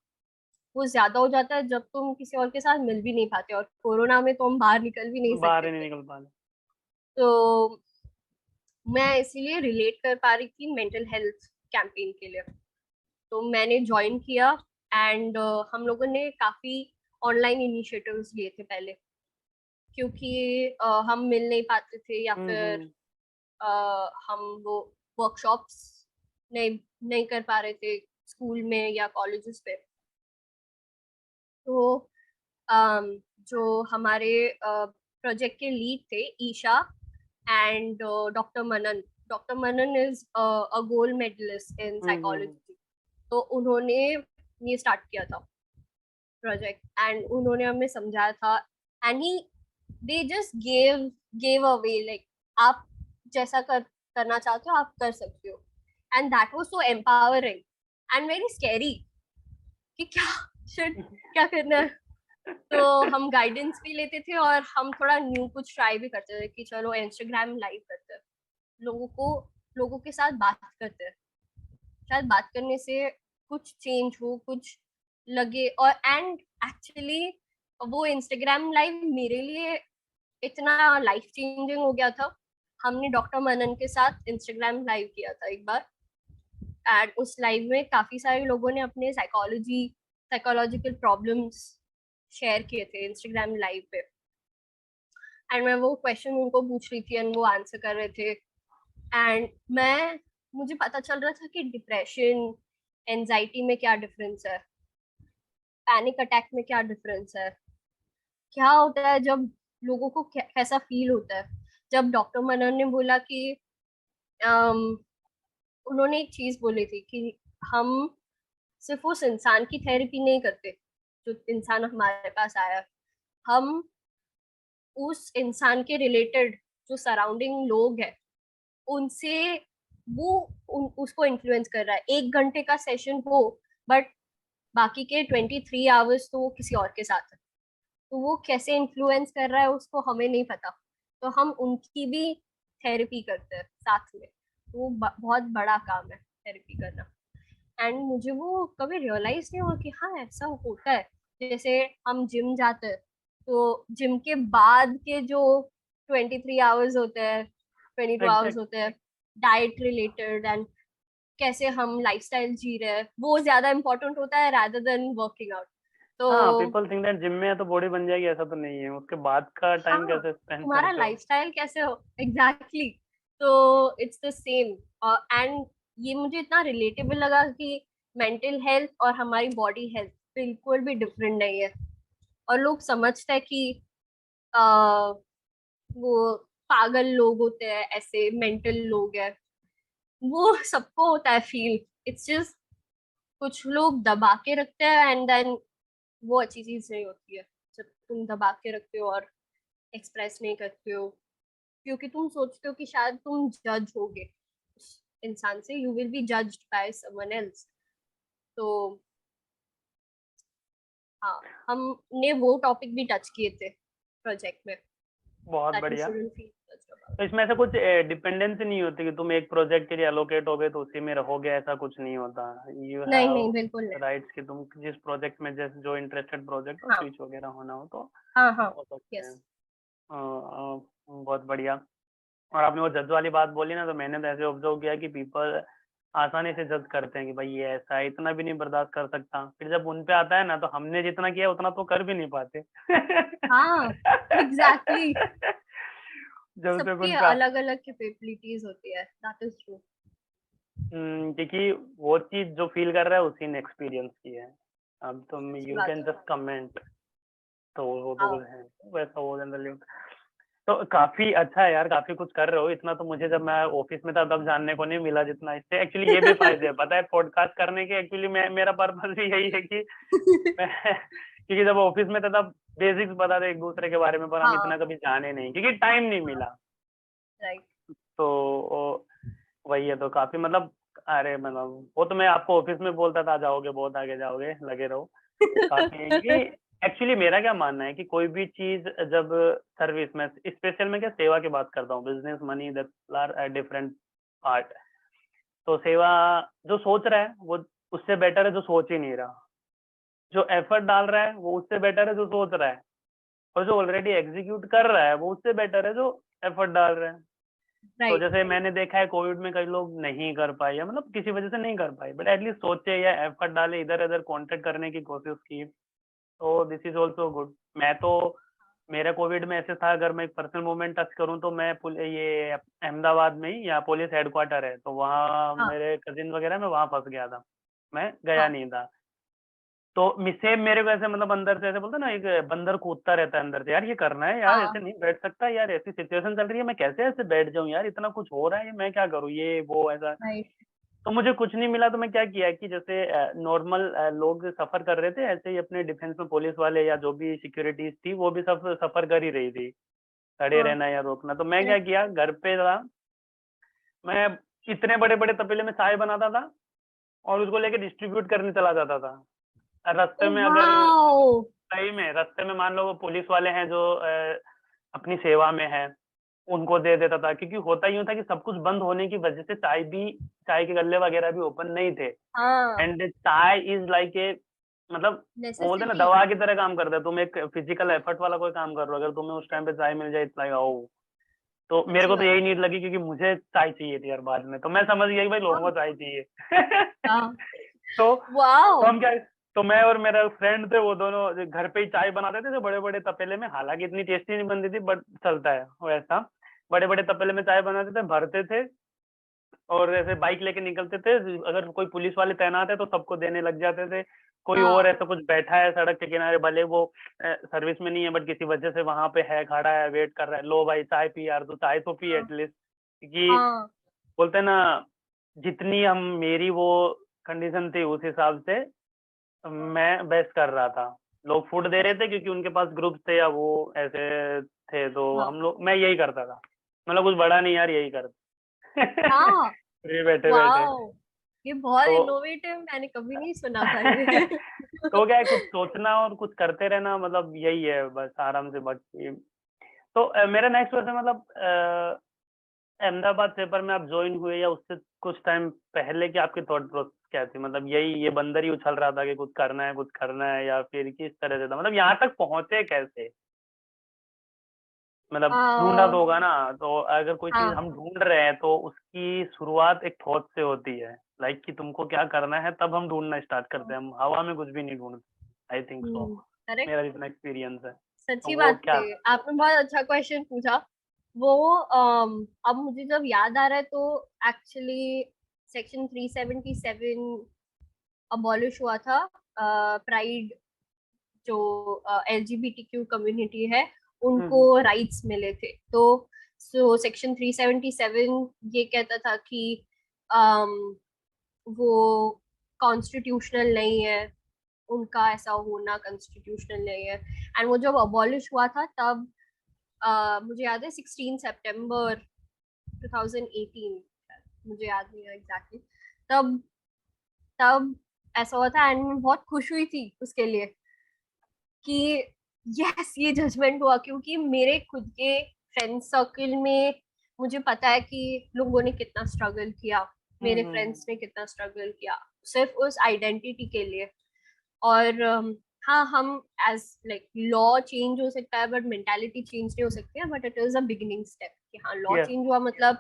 वो ज्यादा हो जाता है जब तुम किसी और के साथ मिल भी नहीं पाते, और कोरोना में तो हम बाहर निकल भी नहीं बाहर सकते ही नहीं थे। निकल पा रहे। तो मैं इसीलिए रिलेट कर पा रही थी मेंटल हेल्थ कैंपेन के लिए, तो मैंने ज्वाइन किया। एंड हम लोगों ने काफी ऑनलाइन इनिशिएटिव्स लिए थे पहले, क्योंकि हम मिल नहीं पाते थे, या फिर हम्म। हम वो वर्कशॉप्स नहीं नहीं कर पा रहे थे स्कूल में या कॉलेजेस पे। तो जो हमारे प्रोजेक्ट के लीड थे, Isha and doctor Manan is a gold medalist in hmm. Psychology. तो उन्होंने ये स्टार्ट किया था प्रोजेक्ट, एंड उन्होंने हमें समझाया था, and he they just gave away like आप जैसा करना चाहते हो आप कर सकते हो। And that was so empowering and very scary कि क्या करना है। तो हम गाइडेंस भी लेते थे और हम थोड़ा न्यू कुछ ट्राई भी करते थे कि चलो इंस्टाग्राम लाइव करते हैं, लोगों के साथ बात करते हैं, शायद बात करने से कुछ चेंज हो, कुछ लगे। और एंड एक्चुअली वो इंस्टाग्राम लाइव मेरे लिए इतना लाइफ चेंजिंग हो गया था। हमने डॉक्टर मनन के साथ इंस्टाग्राम लाइव किया था एक बार, एंड उस लाइव में काफी सारे लोगों ने अपने साइकोलॉजिकल प्रॉब्लम्स शेयर किए थे इंस्टाग्राम लाइव पे, एंड मैं वो क्वेश्चन उनको पूछ रही थी एंड वो आंसर कर रहे थे। एंड मुझे पता चल रहा था कि डिप्रेशन, एंजाइटी में क्या डिफरेंस है, पैनिक अटैक में क्या डिफरेंस है, क्या होता है जब लोगों को कैसा फील होता है। जब डॉक्टर मनन ने बोला कि अम, उन्होंने एक चीज बोली थी कि हम सिर्फ उस इंसान की थेरेपी नहीं करते जो इंसान हमारे पास आया, हम उस इंसान के रिलेटेड जो सराउंडिंग लोग हैं उनसे, वो उसको इन्फ्लुएंस कर रहा है। 1 घंटे का सेशन हो, बट बाकी के 23 आवर्स तो वो किसी और के साथ है, तो वो कैसे इन्फ्लुएंस कर रहा है उसको हमें नहीं पता। तो हम उनकी भी थेरेपी करते हैं साथ में, तो वो बहुत बड़ा काम है थेरेपी करना। एंड मुझे वो कभी रियलाइज नहीं हुआ कि हाँ ऐसा होता है। जैसे हम जिम जाते हैं, तो जिम के बाद के जो 23 आवर्स होते हैं, 22 आवर्स एग्जैक्ट। होते हैं, डाइट रिलेटेड एंड कैसे हम लाइफस्टाइल जी रहे हैं, वो ज्यादा इंपॉर्टेंट होता है rather देन वर्किंग आउट। तो हाँ, पीपल थिंक दैट जिम में है तो बॉडी बन जाएगी, ऐसा तो नहीं है, उसके बाद का टाइम हाँ, कैसे स्पेंड तुम्हारा करते हो। लाइफस्टाइल कैसे हो एग्जैक्टली तो इट्स द सेम। एंड ये मुझे इतना रिलेटेबल लगा कि मेंटल हेल्थ और हमारी बॉडी हेल्थ बिल्कुल भी डिफरेंट नहीं है। और लोग समझते हैं कि आ, वो पागल लोग होते हैं, ऐसे मेंटल लोग हैं, वो सबको होता है फील। इट्स जस्ट कुछ लोग दबा के रखते हैं एंड देन वो अच्छी चीज नहीं होती है जब तुम दबा के रखते हो और एक्सप्रेस नहीं करते हो, क्योंकि तुम सोचते हो कि शायद तुम जज होगे उस इंसान से, you will be judged by someone else. तो हाँ, हमने वो टॉपिक भी टच किए थे प्रोजेक्ट में, बहुत दैट यू बढ़िया। Shouldn't feel judged about. तो इसमें ऐसा कुछ डिपेंडेंसी नहीं होती कि तुम एक प्रोजेक्ट के लिए एलोकेट हो गए तो उसी में रहोगे, ऐसा कुछ नहीं होता। यू नहीं नहीं, हैव बिल्कुल नहीं। राइट्स कि तुम जिस प्रोजेक्ट में जैसे जो इंटरेस्टेड प्रोजेक्ट हो, हाँ स्विच वगैरह होना हो तो हाँ हाँ। हो सकते हैं। यस। बहुत बढ़िया। और आपने वो जज वाली बात बोली ना, तो मैंने तो ऐसे ऑब्जर्व किया कि पीपल आसानी से जज करते हैं कि भाई ये ऐसा है, इतना भी नहीं बर्दाश्त कर सकता। फिर जब उन पे आता है ना, तो हमने जितना किया उतना तो कर भी नहीं पाते। हाँ एग्जैक्टली, जब तक सबकी उन पे अलग अलग कैपेबिलिटीज होती है, दैट इज ट्रू। क्योंकि वो चीज जो फील कर रहा है उसी ने एक्सपीरियंस की है। अब तुम सही यू बात कैन है। जस्ट कमेंट, तो वो तो हाँ। कुछ है वैसा वो जनरली। तो काफी अच्छा है यार, काफी कुछ कर रहे हो। इतना तो मुझे जब मैं ऑफिस में था तब जानने को नहीं मिला जितना। इससे एक्चुअली ये भी फायदे हैं, पता है, पॉडकास्ट करने के। एक्चुअली मैं, मेरा पर्पस भी यही है कि मैं क्योंकि जब ऑफिस में था तब बेसिक्स पता थे एक दूसरे के बारे में, पर हम हाँ इतना कभी जाने नहीं क्योंकि टाइम नहीं मिला। राइट। तो वही है, तो काफी मतलब, अरे मतलब वो तो मैं आपको ऑफिस में बोलता था, जाओगे बहुत आगे जाओगे, लगे रहो। काफी है क्योंकि एक्चुअली मेरा क्या मानना है कि कोई भी चीज जब सर्विस में, स्पेशल में क्या सेवा की बात करता हूँ, business money that are different part. तो सेवा, जो सोच रहा है वो उससे बेटर है जो सोच ही नहीं रहा। जो एफर्ट डाल रहा है वो उससे बेटर है जो सोच रहा है। और जो ऑलरेडी एग्जीक्यूट कर रहा है वो उससे बेटर है जो एफर्ट डाल रहा है। तो राइट। जैसे मैंने देखा है कोविड में कई लोग नहीं कर पाए, या मतलब किसी वजह से नहीं कर पाए, बट एटलीस्ट सोचे या एफर्ट डाले, इधर उधर कांटेक्ट करने की कोशिश की। तो दिस इज ऑल्सो गुड। मैं तो, मेरा कोविड में ऐसे था, अगर मैं एक पर्सनल मोमेंट टच करूं तो मैं ये अहमदाबाद में ही, यहाँ पुलिस हेडक्वार्टर है, तो वहाँ हाँ मेरे कजिन वगैरह, मैं वहाँ फंस गया था। मैं गया हाँ नहीं था। तो सेम मेरे को ऐसे मतलब अंदर से ऐसे बोलते ना, एक बंदर कूदता रहता है अंदर से, यार ये करना है यार, हाँ ऐसे नहीं बैठ सकता यार, ऐसी सिचुएशन चल रही है, मैं कैसे ऐसे बैठ जाऊं यार, इतना कुछ हो रहा है, मैं क्या करूं, ये वो ऐसा। राइट। तो मुझे कुछ नहीं मिला, तो मैं क्या किया कि जैसे नॉर्मल लोग सफर कर रहे थे, ऐसे ही अपने डिफेंस में पुलिस वाले या जो भी सिक्योरिटीज थी वो भी सब सफर कर ही रही थी, खड़े हाँ रहना या रोकना। तो मैं क्या करेक्ट। किया, घर पे था मैं, इतने बड़े बड़े तपेले में चाय बनाता था और उसको लेके डिस्ट्रीब्यूट करने चला जाता था। रास्ते ओ में अगर, वाओ। सही में रास्ते में मान लो वो पुलिस वाले हैं जो अपनी सेवा में है, उनको दे देता था। क्योंकि होता यूं था कि सब कुछ बंद होने की वजह से चाय के गल्ले वगैरह भी ओपन नहीं थे। हाँ एंड चाय इज लाइक ए मतलब वो बोलते हैं ना नेसेसिटी। दवा की तरह काम करता है। तुम एक फिजिकल एफर्ट वाला कोई काम कर रहे हो, अगर तुम्हें उस टाइम पे चाय मिल जाए इट्स लाइक ओ। तो मेरे सच्ची को तो बात यही है। नीड लगी क्योंकि मुझे चाय चाहिए थी यार बाद में, तो मैं समझ गया कि भाई लोगों हाँ को चाय चाहिए। हाँ। तो वाओ। हम क्या, तो मैं और मेरा फ्रेंड थे, वो दोनों घर पे ही चाय बनाते थे, जो बड़े बड़े तपेले में, हालांकि इतनी टेस्टी नहीं बनती थी बट चलता है वैसा। बड़े बड़े तपेले में चाय बनाते थे, भरते थे, और ऐसे बाइक लेके निकलते थे। अगर कोई पुलिस वाले तैनात है तो सबको देने लग जाते थे। कोई और हाँ ऐसा कुछ बैठा है सड़क के किनारे, भले वो सर्विस में नहीं है बट किसी वजह से वहां पे है, खड़ा है, वेट कर रहा है, लो भाई चाय पी यार, तो चाय तो पी हाँ एटलीस्ट। क्योंकि हाँ बोलते हैं ना, जितनी हम मेरी वो कंडीशन थी उस हिसाब से मैं बेस्ट कर रहा था। लोग फूड दे रहे थे क्योंकि उनके पास ग्रुप थे या वो ऐसे थे, तो हाँ हम लोग, मैं यही करता था। मतलब कुछ बड़ा नहीं यार, यही करता। हाँ। फ्री बैठे बैठे। वाओ, ये बहुत तो इनोवेटिव, मैंने कभी नहीं सुना था ये। तो क्या है, कुछ सोचना और कुछ करते रहना, मतलब यही है बस, आराम से बाकी। तो मेरा नेक्स्ट क्वेश्चन, मतलब अहमदाबाद पेपर में आप ज्वाइन हुए या उससे कुछ टाइम पहले की आपकी थॉट प्रोसेस क्या थी? मतलब यही ये बंदर ही उछल रहा था कि कुछ करना है कुछ करना है, या फिर किस तरह से था, मतलब यहाँ तक पहुंचे कैसे? मतलब ढूंढा तो आ, होगा ना, तो अगर कोई चीज हाँ। हम ढूंढ रहे हैं तो उसकी शुरुआत एक थॉट से होती है, लाइक कि तुमको क्या करना है, तब हम ढूंढना स्टार्ट करते हैं। हम हवा में कुछ भी नहीं ढूंढते, आई थिंक सो। करेक्ट। मेरा जितना एक्सपीरियंस है, तो सच्ची वो बात क्या है, था? आपने बहुत अच्छा क्वेश्चन पूछा। वो अब मुझे जब याद आ रहा है तो एक्चुअली सेक्शन 377 अबॉलिश हुआ था। प्राइड, जो एलजीबीटीक्यू कम्युनिटी है, उनको हम्म राइट्स मिले थे। तो सो सेक्शन 377 ये कहता था कि अम, वो कॉन्स्टिट्यूशनल नहीं है, उनका ऐसा होना कॉन्स्टिट्यूशनल नहीं है। एंड वो जब अबॉलिश हुआ था तब मुझे याद है 16 सितंबर 2018, मुझे याद नहीं है एग्जैक्टली। तब तब ऐसा हुआ था एंड मैं बहुत खुश हुई थी उसके लिए कि यस ये जजमेंट हुआ, क्योंकि मेरे खुद के फ्रेंड सर्कल में मुझे पता है कि लोगों ने कितना स्ट्रगल किया, मेरे हम्म। फ्रेंड्स ने कितना स्ट्रगल किया सिर्फ उस आइडेंटिटी के लिए। और हाँ, हम एज लाइक लॉ चेंज हो सकता है बट मेंटालिटी चेंज नहीं हो सकती है, but it is a beginning step कि हाँ लॉ यस, चेंज हुआ मतलब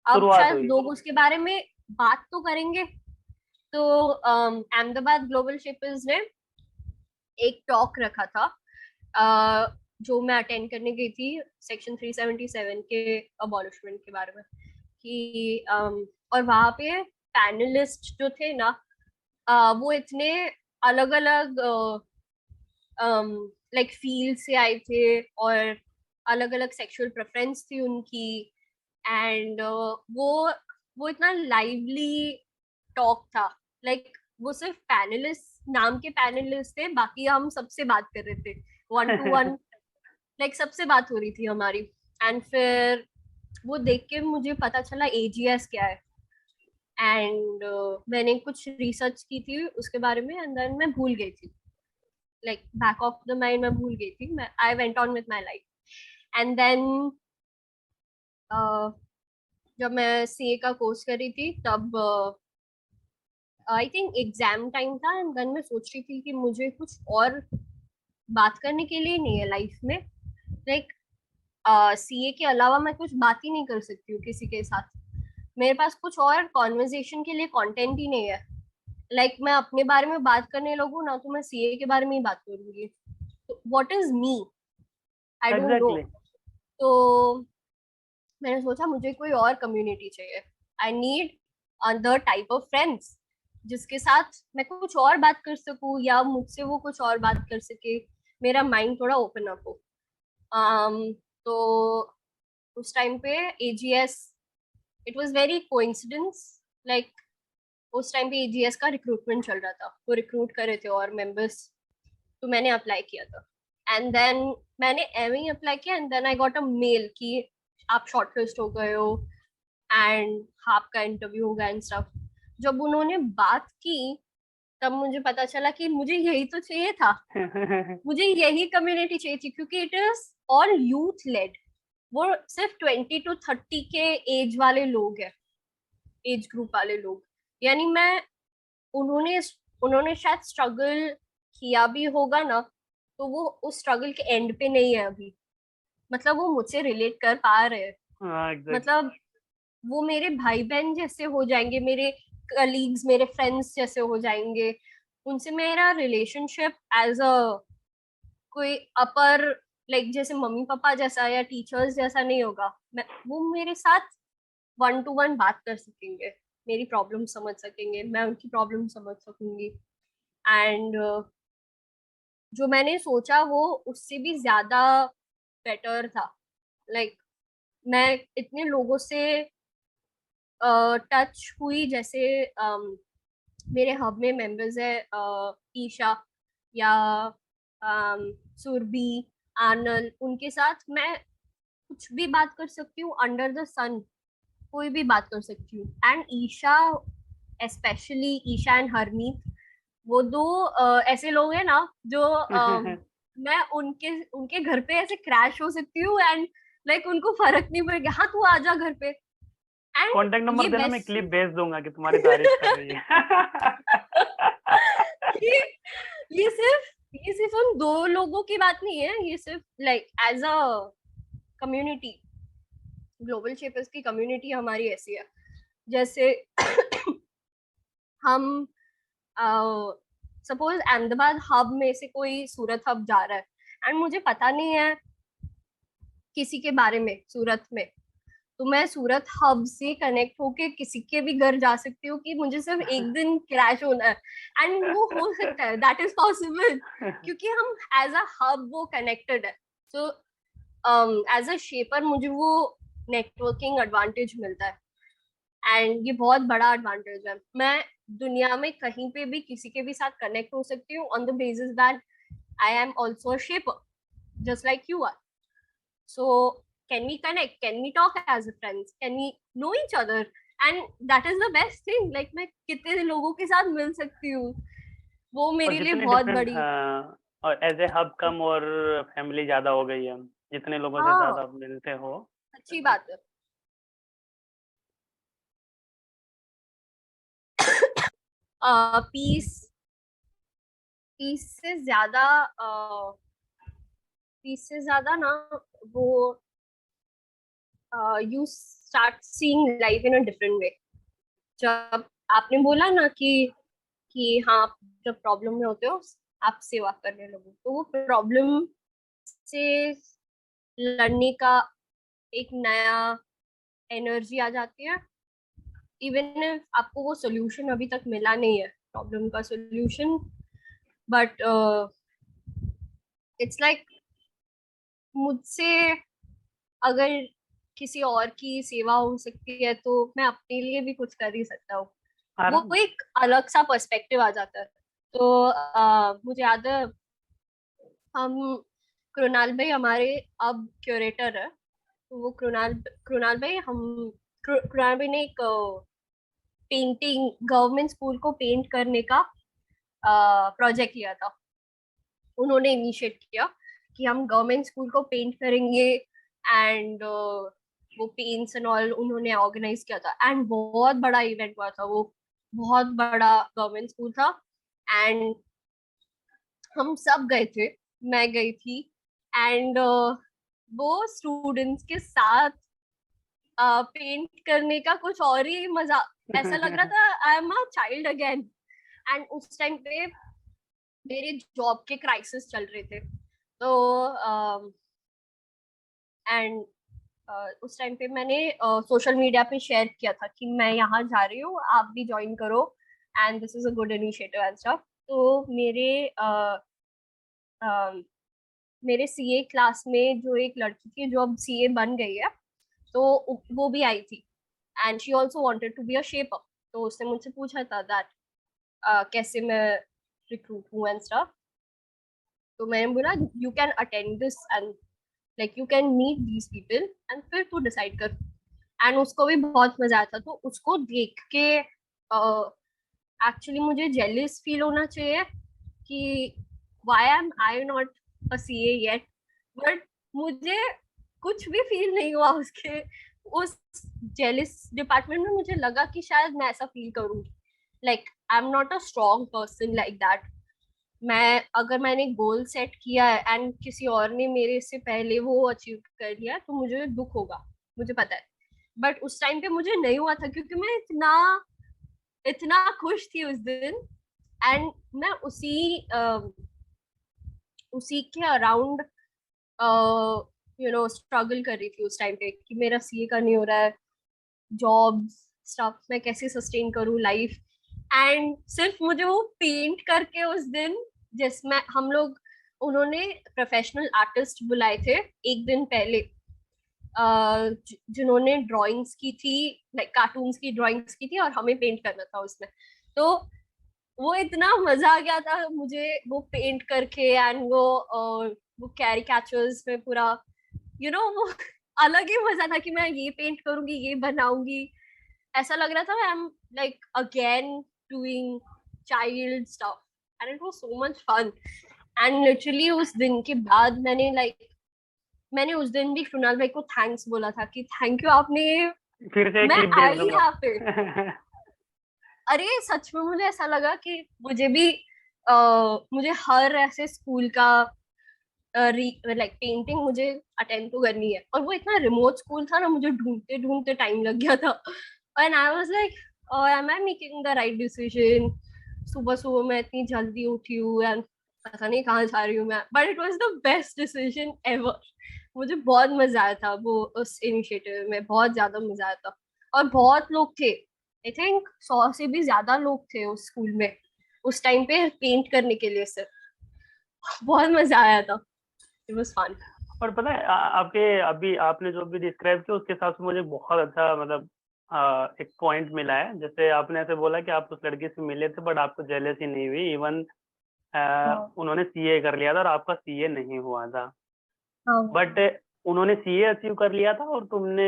अब शुरुआत शायद हुई। लोग उसके बारे में बात तो करेंगे। तो अहमदाबाद ग्लोबल शिपर्स ने एक टॉक रखा था, जो मैं अटेंड करने गई थी सेक्शन 377 के अबॉलिशमेंट के बारे में कि और वहां पे पैनलिस्ट जो थे ना, वो इतने अलग अलग लाइक फील्ड से आए थे और अलग अलग सेक्सुअल प्रेफरेंस थी उनकी। एंड वो इतना लाइवली टॉक था, लाइक वो सिर्फ पैनलिस्ट, नाम के पैनलिस्ट थे, बाकी हम सबसे बात कर रहे थे वन टू वन, लाइक सबसे बात हो रही थी हमारी। एंड फिर वो देख के मुझे पता चला एजीएस क्या है। एंड मैंने कुछ रिसर्च की थी उसके बारे में एंड देन मैं भूल गई थी, like back of the mind मैं भूल गई थी, मैं I went on with my life. And then जब मैं सीए का कोर्स कर रही थी तब आई थिंक एग्जाम टाइम था एंड देन मैं सोच रही थी कि मुझे कुछ और बात करने के लिए नहीं है लाइफ में, लाइक सीए के अलावा मैं कुछ बात ही नहीं कर सकती हूँ किसी के साथ, मेरे पास कुछ और कॉन्वर्जेशन के लिए कंटेंट ही नहीं है। लाइक मैं अपने बारे में बात करने लगूँ ना तो मैं सीए के बारे में ही बात करूंगी, तो what is me, I don't know. Exactly. तो मैंने सोचा मुझे कोई और कम्युनिटी चाहिए, I need other type of friends जिसके साथ मैं कुछ और बात कर सकूं या मुझसे वो कुछ और बात कर सके, मेरा माइंड थोड़ा ओपन अप हो। तो उस टाइम पे AGS, it was very coincidence, like उस टाइम पे एजीएस का रिक्रूटमेंट चल रहा था, वो रिक्रूट कर रहे थे और मेंबर्स, तो मैंने अप्लाई किया था। एंड देन मैंने एम ही अप्लाई किया and then I got a mail कि आप शॉर्टलिस्ट हो गए हो एंड आपका इंटरव्यू होगा एंड स्टफ। जब उन्होंने बात की तब मुझे पता चला कि मुझे यही तो चाहिए था, मुझे यही कम्युनिटी चाहिए थी, क्योंकि it is all youth led. वो सिर्फ 20 to 30 के एज वाले लोग हैं, एज ग्रुप वाले लोग। यानी मैं, उन्होंने उन्होंने शायद स्ट्रगल किया भी होगा ना, तो वो उस स्ट्रगल के एंड पे नहीं है अभी, मतलब वो मुझसे रिलेट कर पा रहे हैं, हाँ एग्जैक्ट। मतलब वो मेरे भाई बहन जैसे हो जाएंगे, मेरे कलीग्स, मेरे फ्रेंड्स जैसे हो जाएंगे। उनसे मेरा रिलेशनशिप एज अ कोई अपर, लाइक जैसे मम्मी पापा जैसा या टीचर्स जैसा नहीं होगा। मैं, वो मेरे साथ 1 to 1 बात कर सकेंगे, मेरी प्रॉब्लम समझ सकेंगे, मैं उनकी प्रॉब्लम समझ सकूंगी। एंड जो मैंने सोचा वो उससे भी ज्यादा बेटर था। लाइक मैं इतने लोगों से टच हुई, जैसे मेरे हब में मेंबर्स है ईशा या सुरभि, आनंद, उनके साथ मैं कुछ भी बात कर सकती हूँ अंडर द सन, कोई भी बात कर सकती हूँ। And Isha, specially Isha and Harmeet, वो दो ऐसे लोग हैं ना जो मैं उनके उनके घर पे ऐसे क्रैश हो सकती हूँ एंड लाइक उनको फर्क नहीं पड़ेगा, हाँ तू आ जा घर पे। एंड कॉन्टेक्ट नंबर ये देना, मैं बेस्ट क्लिप भेज दूंगा कि तुम्हारी तारीफ कर रही है। ये ये सिर्फ ये सिर्फ उन दो लोगों की बात नहीं है, ये सिर्फ like as a community, Global Shapers की कम्युनिटी हमारी ऐसी है। जैसे हम सपोज अहमदाबाद हब में से कोई सूरत हब जा रहा है एंड मुझे पता नहीं है किसी के बारे में सूरत में, तो मैं सूरत हब से कनेक्ट होके किसी के भी घर जा सकती हूँ कि मुझे सिर्फ एक दिन क्रैश होना है, एंड वो हो सकता है, दैट इज पॉसिबल, क्योंकि हम एज अ हब वो कनेक्टेड है। सो एज अ शेपर मुझे वो नेटवर्किंग एडवांटेज मिलता है, एंड ये बहुत बड़ा एडवांटेज है। मैं दुनिया में कहीं पे भी किसी के भी साथ कनेक्ट हो सकती हूँ on the basis that I am also a shaper just like you are. So can we connect? Can we talk as friends? Can we know each other? And that is the best thing. Like मैं कितने लोगों के साथ मिल सकती हूँ, वो और मेरे लिए जितने बहुत डिफरेंट, बड़ी। हाँ, और एज ए हब कम और फैमिली ज्यादा हो गई है, जितने लोगों से हाँ, ज्यादा आप मिलते हो। अच्छी बात है। पीस पीस से ज्यादा पीस से ज्यादा ना, वो you start seeing life in a different way. जब आपने बोला ना कि हाँ, आप जब प्रॉब्लम में होते हो आप सेवा करने लगो, तो वो प्रॉब्लम से लड़ने का एक नया एनर्जी आ जाती है। इवन इफ आपको वो सोल्यूशन अभी तक मिला नहीं है, प्रॉब्लम का सोल्यूशन, बट इट्स लाइक मुझसे अगर किसी और की सेवा हो सकती है तो मैं अपने लिए भी कुछ कर ही सकता हूँ। वो आराम। एक अलग सा पर्सपेक्टिव आ जाता है। तो मुझे याद है, हम कृणाल भाई हमारे अब क्यूरेटर है, तो वो कृणाल भाई, कृणाल भाई ने एक पेंटिंग, गवर्नमेंट स्कूल को पेंट करने का प्रोजेक्ट लिया था। उन्होंने इनिशिएट किया कि हम गवर्नमेंट स्कूल को पेंट करेंगे, एंड वो पेंट्स एंड ऑल उन्होंने ऑर्गेनाइज किया था, एंड बहुत बड़ा इवेंट हुआ था वो, बहुत बड़ा गवर्नमेंट स्कूल था। एंड हम सब गए थे, मैं गई थी, एंड वो स्टूडेंट्स के साथ पेंट करने का कुछ और ही मजा, ऐसा लग रहा था I am a child again. And उस टाइम पे मेरे जॉब के क्राइसिस चल रहे थे, तो एंड उस टाइम पे मैंने सोशल मीडिया पे शेयर किया था कि मैं यहाँ जा रही हूँ, आप भी ज्वाइन करो, and this is a good initiative and stuff. तो मेरे सीए क्लास में जो एक लड़की थी जो अब सीए बन गई है, तो वो भी आई थी, and she also wanted to be a shaper. तो उसने मुझसे पूछा था दैट कैसे मैं रिक्रूट हूँ एंड स्टफ। तो मैंने बोला you can attend this and like you can meet these people and फिर तू डिसाइड कर। एंड उसको भी बहुत मजा आया था, तो उसको देख के एक्चुअली मुझे जेलिस फील होना चाहिए कि why am I not a CA yet, but मुझे कुछ भी फील नहीं हुआ उसके उस जेलिस डिपार्टमेंट में। मुझे लगा कि शायद मैं ऐसा फील करूंगी, like I am not a strong person like that. अगर मैंने गोल सेट किया है एंड किसी और ने मेरे से पहले वो अचीव कर लिया तो मुझे दुख होगा, मुझे पता है। बट उस टाइम पे मुझे नहीं हुआ था क्योंकि मैं इतना इतना खुश थी उस दिन। एंड मैं उसी के अराउंड स्ट्रगल कर रही थी उस टाइम पे कि मेरा सीए का नहीं हो रहा है, जॉब स्टफ मैं कैसे सस्टेन करूँ लाइफ। एंड सिर्फ मुझे वो पेंट करके उस दिन, जिसमें हम लोग, उन्होंने प्रोफेशनल आर्टिस्ट बुलाए थे एक दिन पहले, जिन्होंने ड्राइंग्स की थी, लाइक कार्टून्स की ड्राइंग्स की थी और हमें पेंट करना था उसमें। तो वो इतना मजा आ गया था मुझे वो पेंट करके। एंड वो कैरिकेचर्स में पूरा वो अलग ही मजा था कि मैं ये पेंट करूंगी, ये बनाऊंगी। ऐसा लग रहा था I am like again doing child stuff and it was so much fun. And literally उस दिन के बाद मैंने उस दिन भी कृणाल भाई को थैंक्स बोला था कि थैंक यू, आपने, फिर से एक मैं क्लिप भेज आई दूंगा। यहाँ पे। अरे सच में मुझे ऐसा लगा कि मुझे भी मुझे हर ऐसे स्कूल का लाइक पेंटिंग मुझे अटेंड तो करनी है। और वो इतना रिमोट स्कूल था ना, मुझे ढूंढते ढूंढते टाइम लग गया था। And I was like am I making the right decision. सुबह सुबह मैं इतनी जल्दी उठी हूँ एंड पता नहीं कहाँ जा रही हूँ मैं, but it was the best decision ever. मुझे बहुत मजा आया था वो उस इनिशिएटिव में, बहुत ज्यादा मजा आया था। और बहुत लोग थे, आई थिंक 100 से भी ज्यादा लोग थे उस स्कूल में उस टाइम पे पेंट करने के लिए सिर्फ। बहुत मजा आया था, इट वाज फन। और पता है आपके अभी आपने जो भी डिस्क्राइब किया उसके हिसाब से मुझे बहुत अच्छा मतलब एक पॉइंट मिला है। जैसे आपने ऐसे बोला कि आप उस लड़की से मिले थे बट आपको जेलसी नहीं हुई, इवन हाँ उन्होंने सीए कर लिया था और आपका सीए नहीं हुआ था। हाँ बट उन्होंने सीए अचीव कर लिया था और तुमने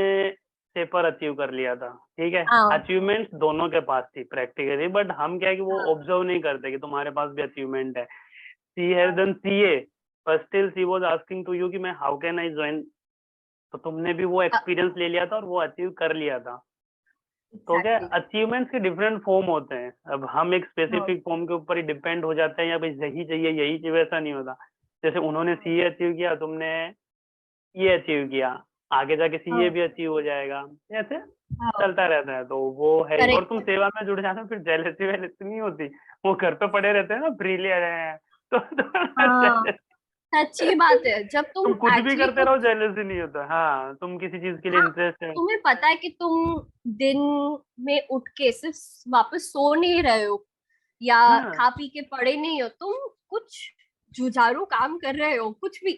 पेपर अचीव कर लिया था। ठीक है, हाँ अचीवमेंट्स दोनों के पास थी प्रैक्टिकली, बट हम क्या है कि वो हाँ ऑब्जर्व नहीं करते कि तुम्हारे पास भी अचीवमेंट है। She has done CA but still she was asking to you कि मैं हाउ कैन आई ज्वाइन। तो तुमने भी वो हाँ एक्सपीरियंस ले लिया था और वो अचीव कर लिया था। तो क्या एग्जैक्टली। अचीवमेंट्स के डिफरेंट फॉर्म होते हैं, अब हम एक हाँ स्पेसिफिक फॉर्म के ऊपर ही डिपेंड हो जाते हैं या भाई यही चाहिए यही चाहिए, वैसा नहीं होता। जैसे उन्होंने सीए अचीव किया, तुमने ये अचीव किया, आगे जाके सीए हाँ भी अचीव हो जाएगा, ऐसे हाँ चलता रहता है। तो वो है ही। और तुम करेक्ट। सेवा में जुड़ जाते हो फिर जेलसी वेलसी नहीं होती। वो घर पे पड़े रहते हैं ना, फ्रीली आ रहे हैं तो हाँ jealousy- सच्ची बात है, जब तुम तुम कुछ भी एक्चुअली करते रहो कुछ, जेलसी नहीं होता। हाँ, तुम किसी चीज के लिए हाँ इंटरेस्ट है। तुम्हें पता है कि तुम दिन में उठ के सिर्फ वापस सो नहीं रहे हो या हाँ खा पी के पड़े नहीं हो, तुम कुछ जुझारू काम कर रहे हो कुछ भी,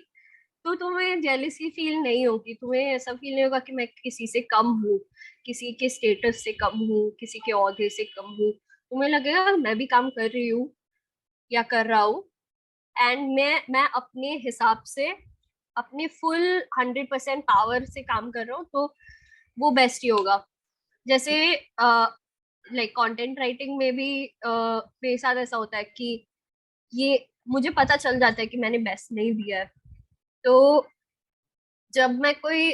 तो तुम्हें जेलिसी फील नहीं होगी। तुम्हें ऐसा फील नहीं होगा कि मैं किसी से कम हूँ, किसी के स्टेटस से कम हूँ, किसी के ओहदे से कम हूँ। तुम्हें लगेगा मैं भी काम कर रही हूँ या कर रहा हूँ, एंड मैं अपने हिसाब से अपने फुल 100% पावर से काम कर रहा हूँ, तो वो बेस्ट ही होगा। जैसे लाइक कंटेंट राइटिंग में भी मेरे साथ ऐसा होता है कि ये मुझे पता चल जाता है कि मैंने बेस्ट नहीं दिया है। तो जब मैं कोई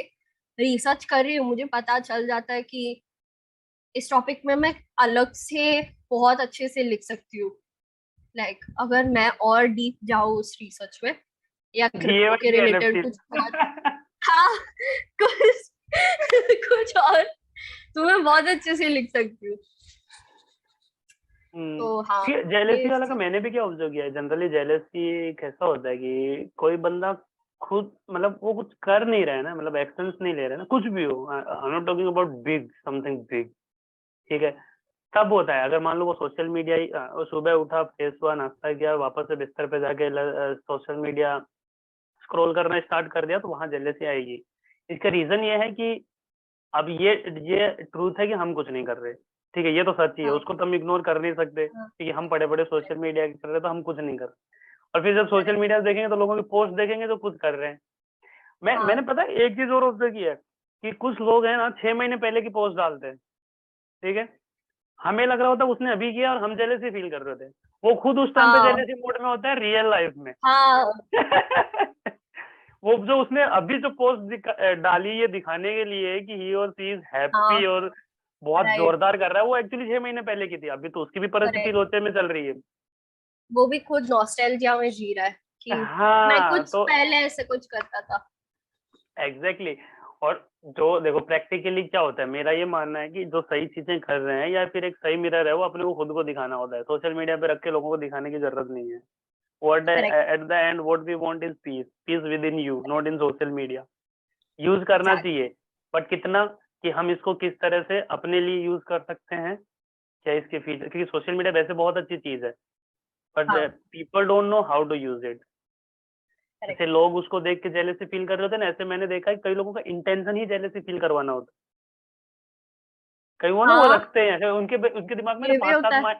रिसर्च कर रही हूँ मुझे पता चल जाता है कि इस टॉपिक में मैं अलग से बहुत अच्छे से लिख सकती हूँ। लाइक अगर मैं और डीप जाऊँ उस रिसर्च में या ये क्रिप्टो के वाली रिलेटेड एनएफटी। कुछ और, हाँ कुछ कुछ और, तो मैं बहुत अच्छे से लिख सकती हूँ। तो हाँ जेलेसी ये वाला का मैंने भी क्या ऑब्जर्व किया है, जनरली जेलेसी कैसा होता है कि कोई बंदा खुद मतलब वो कुछ कर नहीं रहा है ना, मतलब एक्शंस नहीं ले रहा है ना, कुछ भी हो, I am not talking about big something big. ठीक है, तब होता है। अगर मान लो वो सोशल मीडिया ही वो सुबह उठा, फ्रेश हुआ, नाश्ता किया, वापस से बिस्तर पे जाके सोशल मीडिया स्क्रॉल करना स्टार्ट कर दिया, तो वहां जेलेसी आएगी। इसका रीजन ये है कि अब ये ट्रूथ है कि हम कुछ नहीं कर रहे। ठीक है, ये तो सच ही है, हाँ उसको तो हम इग्नोर कर नहीं सकते हाँ कि हम बड़े बड़े सोशल मीडिया कर रहे हैं तो हम कुछ नहीं कर रहे। और फिर जब सोशल करेक्ट। मीडिया देखेंगे तो लोगों की पोस्ट देखेंगे तो कुछ कर रहे हैं। मैंने हाँ पता है एक चीज और ऑब्जर्व की है कि कुछ लोग हैं ना 6 महीने पहले की पोस्ट डालते हैं। ठीक है, हमें लग रहा होता है उसने अभी किया और हम जेलेसी फील कर रहे थे। वो खुद उस टाइम पे हाँ जेलेसी मोड में होता है रियल लाइफ में। हाँ वो जो उसने अभी जो पोस्ट डाली, ये दिखाने के लिए कि ही और सी इज हाँ हैप्पी और बहुत राइट, जोरदार कर रहा है, वो एक्चुअली 6 महीने पहले की थी, अभी तो उसकी भी परिस्थिति करेक्ट। लोचे में चल रही है। वो भी खुद नॉस्टैल्जिया में जी रहा है कि मैं हाँ कुछ तो पहले ऐसे कुछ करता था। Exactly exactly. और जो देखो प्रैक्टिकली क्या होता है, मेरा ये मानना है कि जो सही चीजें कर रहे हैं या फिर एक सही मिरर है, वो अपने को खुद को दिखाना होता है, सोशल मीडिया पे रख के लोगों को दिखाने की जरूरत नहीं है। What correct, at the end what we want is peace, peace within you, not in social media. Use करना एग्जैक्ट। चाहिए, बट कितना, कि हम इसको किस तरह से अपने लिए यूज कर सकते हैं, क्या इसके फीचर, क्योंकि सोशल मीडिया वैसे बहुत अच्छी चीज है, बट हाँ, people don't know how to use it. Correct. जैसे लोग उसको देख के जेलेसी फील कर रहे होते हैं ना, ऐसे मैंने देखा है कई लोगों का इंटेंशन ही जेलेसी फील करवाना होता है। कई वो ना वो हाँ, रखते हैं उनके उनके दिमाग में ना ये भी पांच होता सात है। माइंड।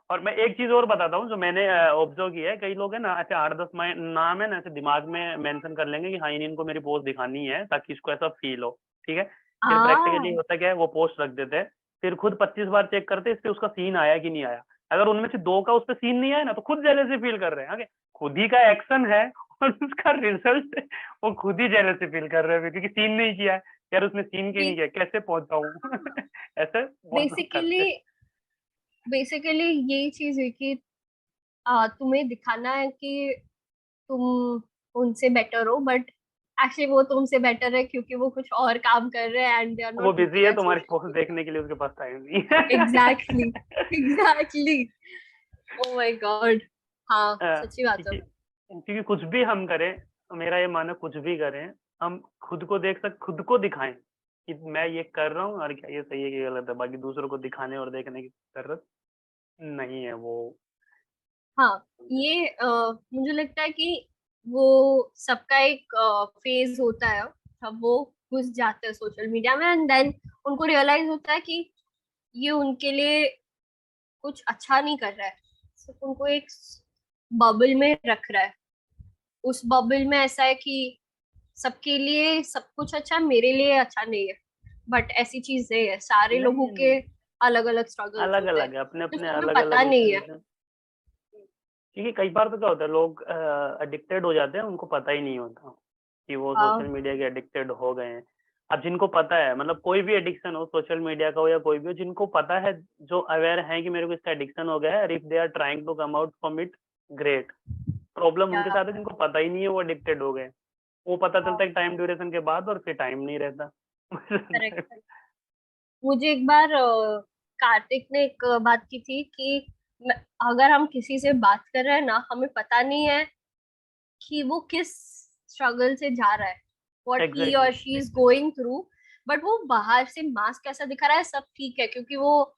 और मैं एक चीज और बताता हूँ जो मैंने ऑब्जर्व किया है, कई लोग है ना ऐसे 8-10 माइंड नाम है ना ऐसे दिमाग में मेंशन कर लेंगे कि हाँ इनको मेरी पोस्ट दिखानी है ताकि इसको ऐसा फील हो, ठीक है। फिर प्रैक्टिकली हाँ, होता क्या है, वो पोस्ट रख देते हैं, फिर खुद 25 बार चेक करते हैं इस पे उसका सीन आया कि नहीं आया। अगर उनमें से 2 का उस पर सीन नहीं आया ना, तो खुद जेलेसी फील कर रहे हैं आगे। खुद ही का एक्शन है और उसका रिजल्ट वो खुद ही जेलेसी फील कर रहे हैं क्योंकि सीन नहीं किया है। यार उसने सीन क्यों नहीं किया, कैसे पहुंचाऊं ऐसे बहुत लोग बेसिकली करते हैं। बेसिकली यही चीज है कि तुम्हें दिखाना है कि तुम उनसे बेटर हो, बट एक्चुअली वो तुमसे बेटर है क्योंकि वो कुछ और काम कर रहे हैं एंड दे आर वो नॉट बिजी लुकिंग है, एट तुम्हारी सोशल पोस्ट मीडिया। देखने के लिए उसके पास टाइम नहीं एग्जैक्टली, है एग्जैक्टली। Oh my God. हाँ, सच्ची बात है। क्योंकि क्योंकि कुछ भी हम करें, मेरा ये मानना कुछ भी करें, हम खुद को खुद को दिखाएं कि मैं ये कर रहा हूँ और क्या ये सही है कि गलत है, बाकी दूसरों को दिखाने और देखने की जरूरत नहीं है वो। हाँ, ये मुझे लगता है कि वो सबका एक फेज होता है, तब वो घुस जाते हैं सोशल मीडिया में एंड देन उनको रियलाइज होता है कि ये उनके लिए कुछ अच्छा नहीं कर रहा है, सिर्फ उनको एक बबल में रख रहा है। उस बबल में ऐसा है कि सबके लिए सब कुछ अच्छा, मेरे लिए अच्छा नहीं है। बट ऐसी चीज नहीं है, सारे नहीं लोगों है, के नहीं, अलग अलग स्ट्रगल्स अलग होते हैं, अलग है, अपने सिर्फ अपने तुम्हें अलग पता अलग नहीं है। इश्यूज हैं। क्योंकि कई बार तो क्या होता है, लोग एडिक्टेड हो जाते हैं, उनको पता ही नहीं होता कि वो सोशल हाँ, मीडिया के एडिक्टेड हो गए हैं। अब जिनको पता है, मतलब कोई भी एडिक्शन हो, सोशल मीडिया का हो या कोई भी हो, जिनको पता है, जो अवेयर है कि मेरे को इसका एडिक्शन हो गया है, if they are trying to come out from it, great. Problem या उनके साथ है जिनको पता ही नहीं है वो एडिक्टेड हो गए। वो पता चलता हाँ, है टाइम ड्यूरेशन के बाद, और फिर टाइम नहीं रहता करेक्ट। मुझे एक बार कार्तिक ने एक बात की थी कि मैं- अगर हम किसी से बात कर रहे हैं ना, हमें पता नहीं है कि वो किस स्ट्रगल से जा रहा है, व्हाट ही एग्जैक्टली और she is going through. But वो बाहर से मास्क कैसा दिखा रहा है सब ठीक है, क्योंकि वो,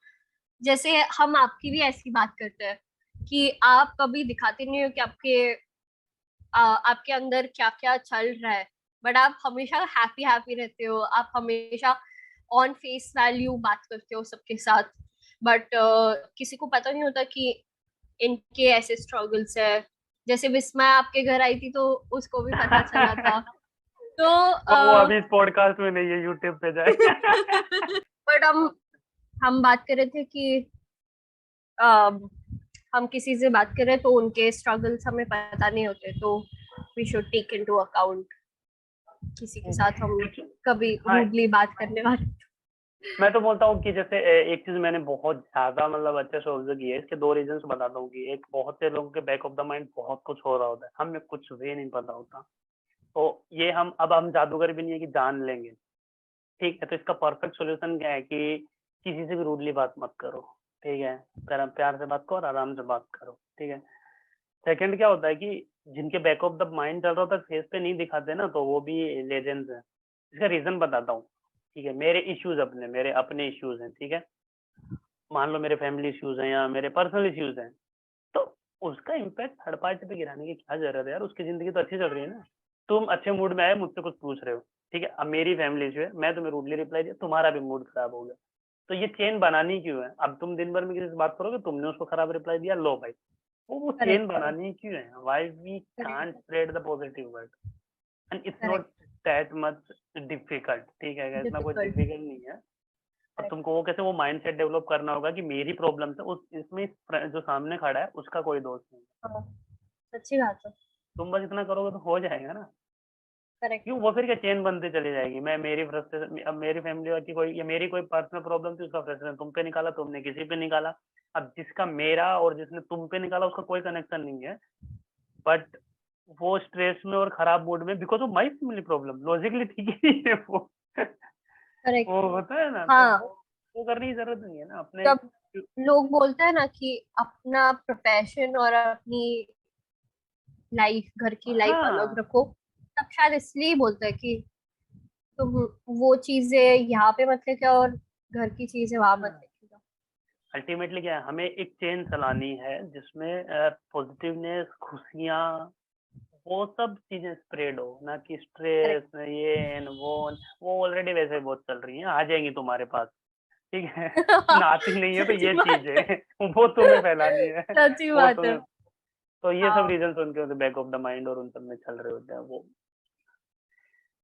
जैसे हम आपकी भी ऐसी बात करते हैं कि आप कभी दिखाते नहीं हो कि आपके अंदर क्या क्या चल रहा है, बट आप हमेशा हैप्पी हैप्पी रहते हो, आप हमेशा ऑन फेस वैल्यू बात करते हो सबके साथ। बट किसी को पता नहीं होता कि इनके ऐसे स्ट्रगल्स है। जैसे विस्मय आपके घर आई थी तो उसको भी पता चला था। तो वो अभी इस पॉडकास्ट में नहीं है, यूट्यूब पे जाए बट हम बात कर रहे थे कि अम, हम किसी से बात कर रहे हैं तो उनके स्ट्रगल्स हमें पता नहीं होते, तो we should take into account किसी के साथ हम कभी हाँ, रूडली बात करने वाले। मैं तो बोलता हूँ कि जैसे एक चीज मैंने बहुत ज्यादा मतलब अच्छे से ऑब्जर्व की है, इसके 2 रीजन बताता हूँ। कि एक, बहुत से लोगों के बैक ऑफ द माइंड बहुत कुछ हो रहा होता है, हमें कुछ भी नहीं पता होता। तो ये हम जादूगर भी नहीं है कि जान लेंगे, ठीक है। तो इसका परफेक्ट सोल्यूशन क्या है कि किसी से भी रूडली बात मत करो, ठीक है। प्यार प्यार से बात करो और आराम से बात करो, ठीक है। सेकंड क्या होता है कि जिनके बैक ऑफ द माइंड चल रहा होता है, फेस पे नहीं दिखाते ना, तो वो भी लेजेंड्स हैं। इसका रीजन बताता हूँ, ठीक है। मेरे अपने इश्यूज हैं, ठीक है। मान लो मेरे फैमिली इश्यूज हैं या मेरे पर्सनल इश्यूज हैं, तो उसका इम्पैक्ट थर्ड पार्टी पे गिराने की क्या जरूरत है यार, उसकी जिंदगी तो अच्छी चल रही है ना। तुम अच्छे मूड में आए, मुझसे कुछ पूछ रहे हो, ठीक है। अब मेरी फैमिली इशू है, मैं तुम्हें रूडली रिप्लाई दिया, तुम्हारा भी मूड खराब हो गया। तो ये चेन बनानी क्यों है? अब तुम दिन भर में किसी से बात करोगे, तुमने उसको खराब रिप्लाई दिया, लो भाई। वो चेन करेक्ट, बनानी क्यों है? Why we can't correct, spread the positive word, and it's not correct. That much difficult, ठीक है। इतना कुछ डिफिकल्ट। डिफिकल्ट नहीं है। और तुमको वो कैसे वो माइंडसेट डेवलप करना होगा कि मेरी प्रॉब्लम है, उस इसमें जो सामने खड़ा है उसका कोई दोष नहीं है। हाँ, सच्ची बात है। तुम बस इतना करोगे तो हो जाएगा ना। करेक्ट। क्यों, वो फिर क्या चेन बनते चली जाएगी। मैं मेरी फ्रस्ट्रेशन, अब मेरी फैमिली की कोई या मेरी कोई पर्सनल प्रॉब्लम थी, उसका फ्रस्ट्रेशन तुम पे निकाला, तुमने किसी पे निकाला। अब जिसका मेरा और जिसने तुम पे निकाला उसका कोई कनेक्शन नहीं है, बट वो स्ट्रेस में और खराब मूड में because of my family problem, logically ठीक ही नहीं है वो। करेक्ट। वो होता है ना, तो हाँ, वो करने की जरूरत नहीं है ना अपने। जब लोग बोलते हैं ना कि अपना प्रोफेशन और अपनी लाइफ, घर की लाइफ अलग हाँ, रखो, तब शायद इसलिए बोलते हैं कि तुम वो चीजें यहाँ पे मत लेके आओ और घर की चीजें वहां मत हाँ, लेके जाओ। अल्टीमेटली क्या है, हमें एक चेन चलानी है जिसमें पॉजिटिवनेस, खुशियाँ, वो सब चीजें स्प्रेड हो, ना कि स्ट्रेस, करेक्ट। ये and वो ऑलरेडी वैसे बहुत चल रही हैं, आ जाएंगी तुम्हारे पास, ठीक है। ना आती नहीं है तो सच्ची ये बात चीज है। है, वो तुम्हें फैलानी है। सच्ची वो बात है। तुम्हें, तो ये सब हाँ। रीजन उनके होते बैक ऑफ द माइंड और उन सब में चल रहे होते हैं वो।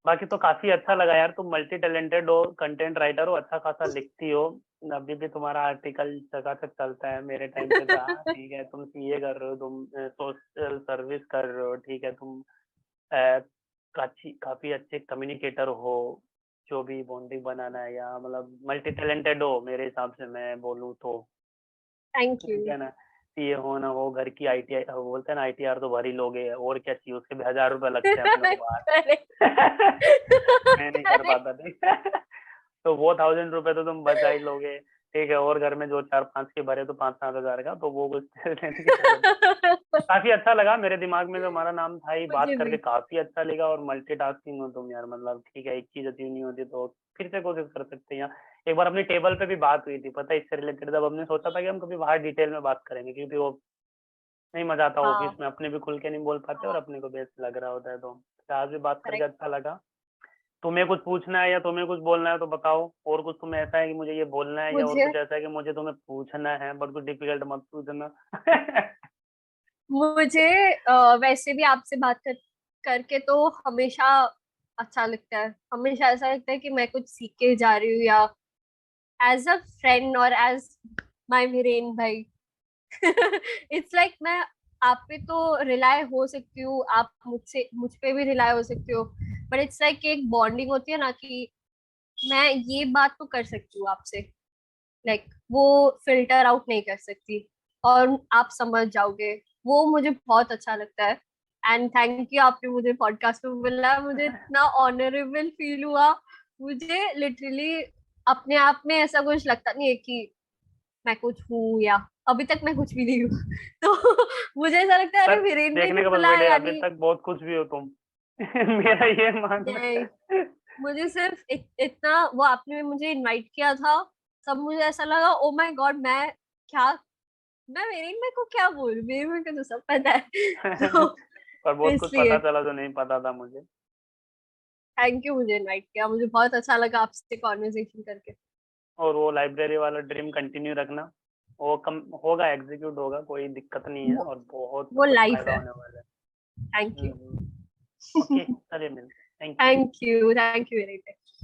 बाकी तो काफी अच्छा हाँ। लगा यार, तुम मल्टी टैलेंटेड हो, कंटेंट राइटर हो, अच्छा खासा लिखती हो। अभी भी तुम्हारा आर्टिकल चकाचक चलता है, मेरे टाइम पे था, ठीक है। तुम सीए कर रहे हो, तुम सोशल सर्विस कर रहे हो, ठीक है। तुम काफी अच्छे कम्युनिकेटर हो, जो भी बॉन्डिंग बनाना है, या मतलब मल्टी टैलेंटेड हो मेरे हिसाब से मैं बोलूँ तो, थैंक ठीक यू। है ना। सीए हो ना हो, घर की आईटीआई, बोलते हैं ना आईटीआर तो भर ही लोगे, और क्या चाहिए, उसके भी 1000 रुपए लगते हैं अपने को करेक्ट। बाहर। मैं नहीं कर पाता थी। तो वो 1000 रुपए तो तुम बचा ही लोगे, ठीक है। और घर में जो 4-5 के भरे तो 5-7 हजार का, तो वो कुछ लेने की जरूरत नहीं। काफी अच्छा लगा, मेरे दिमाग में तो हमारा नाम था ही, बात मुझे करके भी। काफी अच्छा लगा। और मल्टीटास्किंग हो तुम यार, मतलब ठीक है, एक चीज अचीव नहीं होती तो फिर से कोशिश कर सकते हैं यार। एक बार अपनी टेबल पे भी बात हुई थी, पता है, इससे रिलेटेड, जब हमने सोचा था कि हम कभी बाहर डिटेल में बात करेंगे, क्योंकि वो नहीं मजा आता हाँ। ऑफिस में, अपने भी खुल के नहीं बोल पाते और हाँ। अपने को भी ऐसा लग रहा होता है। तो आज भी बात करके करेक्ट। अच्छा लगा। तुम्हें कुछ पूछना है या तुम्हें कुछ बोलना है तो बताओ, और कुछ तुम्हें ऐसा है कि मुझे ये बोलना है, या और मुझे कुछ ऐसा है कि मुझे तुम्हें पूछना है, बट कुछ डिफिकल्ट मत पूछना। मुझे वैसे भी आपसे बात करके तो हमेशा अच्छा लगता है। हमेशा ऐसा लगता है कि मैं कुछ सीख के जा रही हूँ, या एज अ फ्रेंड और एज माय वीरेन भाई। इट्स लाइक मैं आप पे तो रिलाय हो सकती हूँ, आप मुझ पे भी रिलाय हो सकती हो, बट इट्स लाइक एक बॉन्डिंग होती है ना कि मैं ये बात तो कर सकती हूँ आपसे, लाइक वो फिल्टर आउट नहीं कर सकती, और आप समझ जाओगे। वो मुझे बहुत अच्छा लगता है। एंड थैंक यू, आपने मुझे पॉडकास्ट में बुलाया, मुझे इतना ऑनरेबल फील हुआ। मुझे लिटरली अपने आप में ऐसा कुछ लगता नहीं है कि मैं कुछ हूँ, या अभी तक मैं कुछ भी नहीं हूँ। तो मुझे ऐसा लगता है, अरे सर, वीरेन भाई ने देखने का बस वेट बुलाया है, अभी यानी। तक बहुत कुछ भी हो तुम। मेरा ये मानना नहीं, है। मुझे सिर्फ इतना, वो आपने मुझे इनवाइट किया था, तब मुझे ऐसा लगा ओ माय गॉड, क्या मैं वीरेन भाई को क्या बोलूं, वीरेन भाई को तो सब पता है। तो पर बहुत कुछ इसलिए पता चला जो नहीं पता था मुझे। थैंक यू, मुझे इनवाइट किया, मुझे बहुत अच्छा लगा आपसे कॉन्वर्सेशन करके। और वो लाइब्रेरी वाला ड्रीम कंटिन्यू रखना, वो कम होगा, एग्जीक्यूट होगा, कोई दिक्कत नहीं है, वो, और बहुत वो कुछ लाइफ फायदा है। होने वाला है। Thank you. ओके, चलिए मिलते, thank you. Thank you, thank you very much.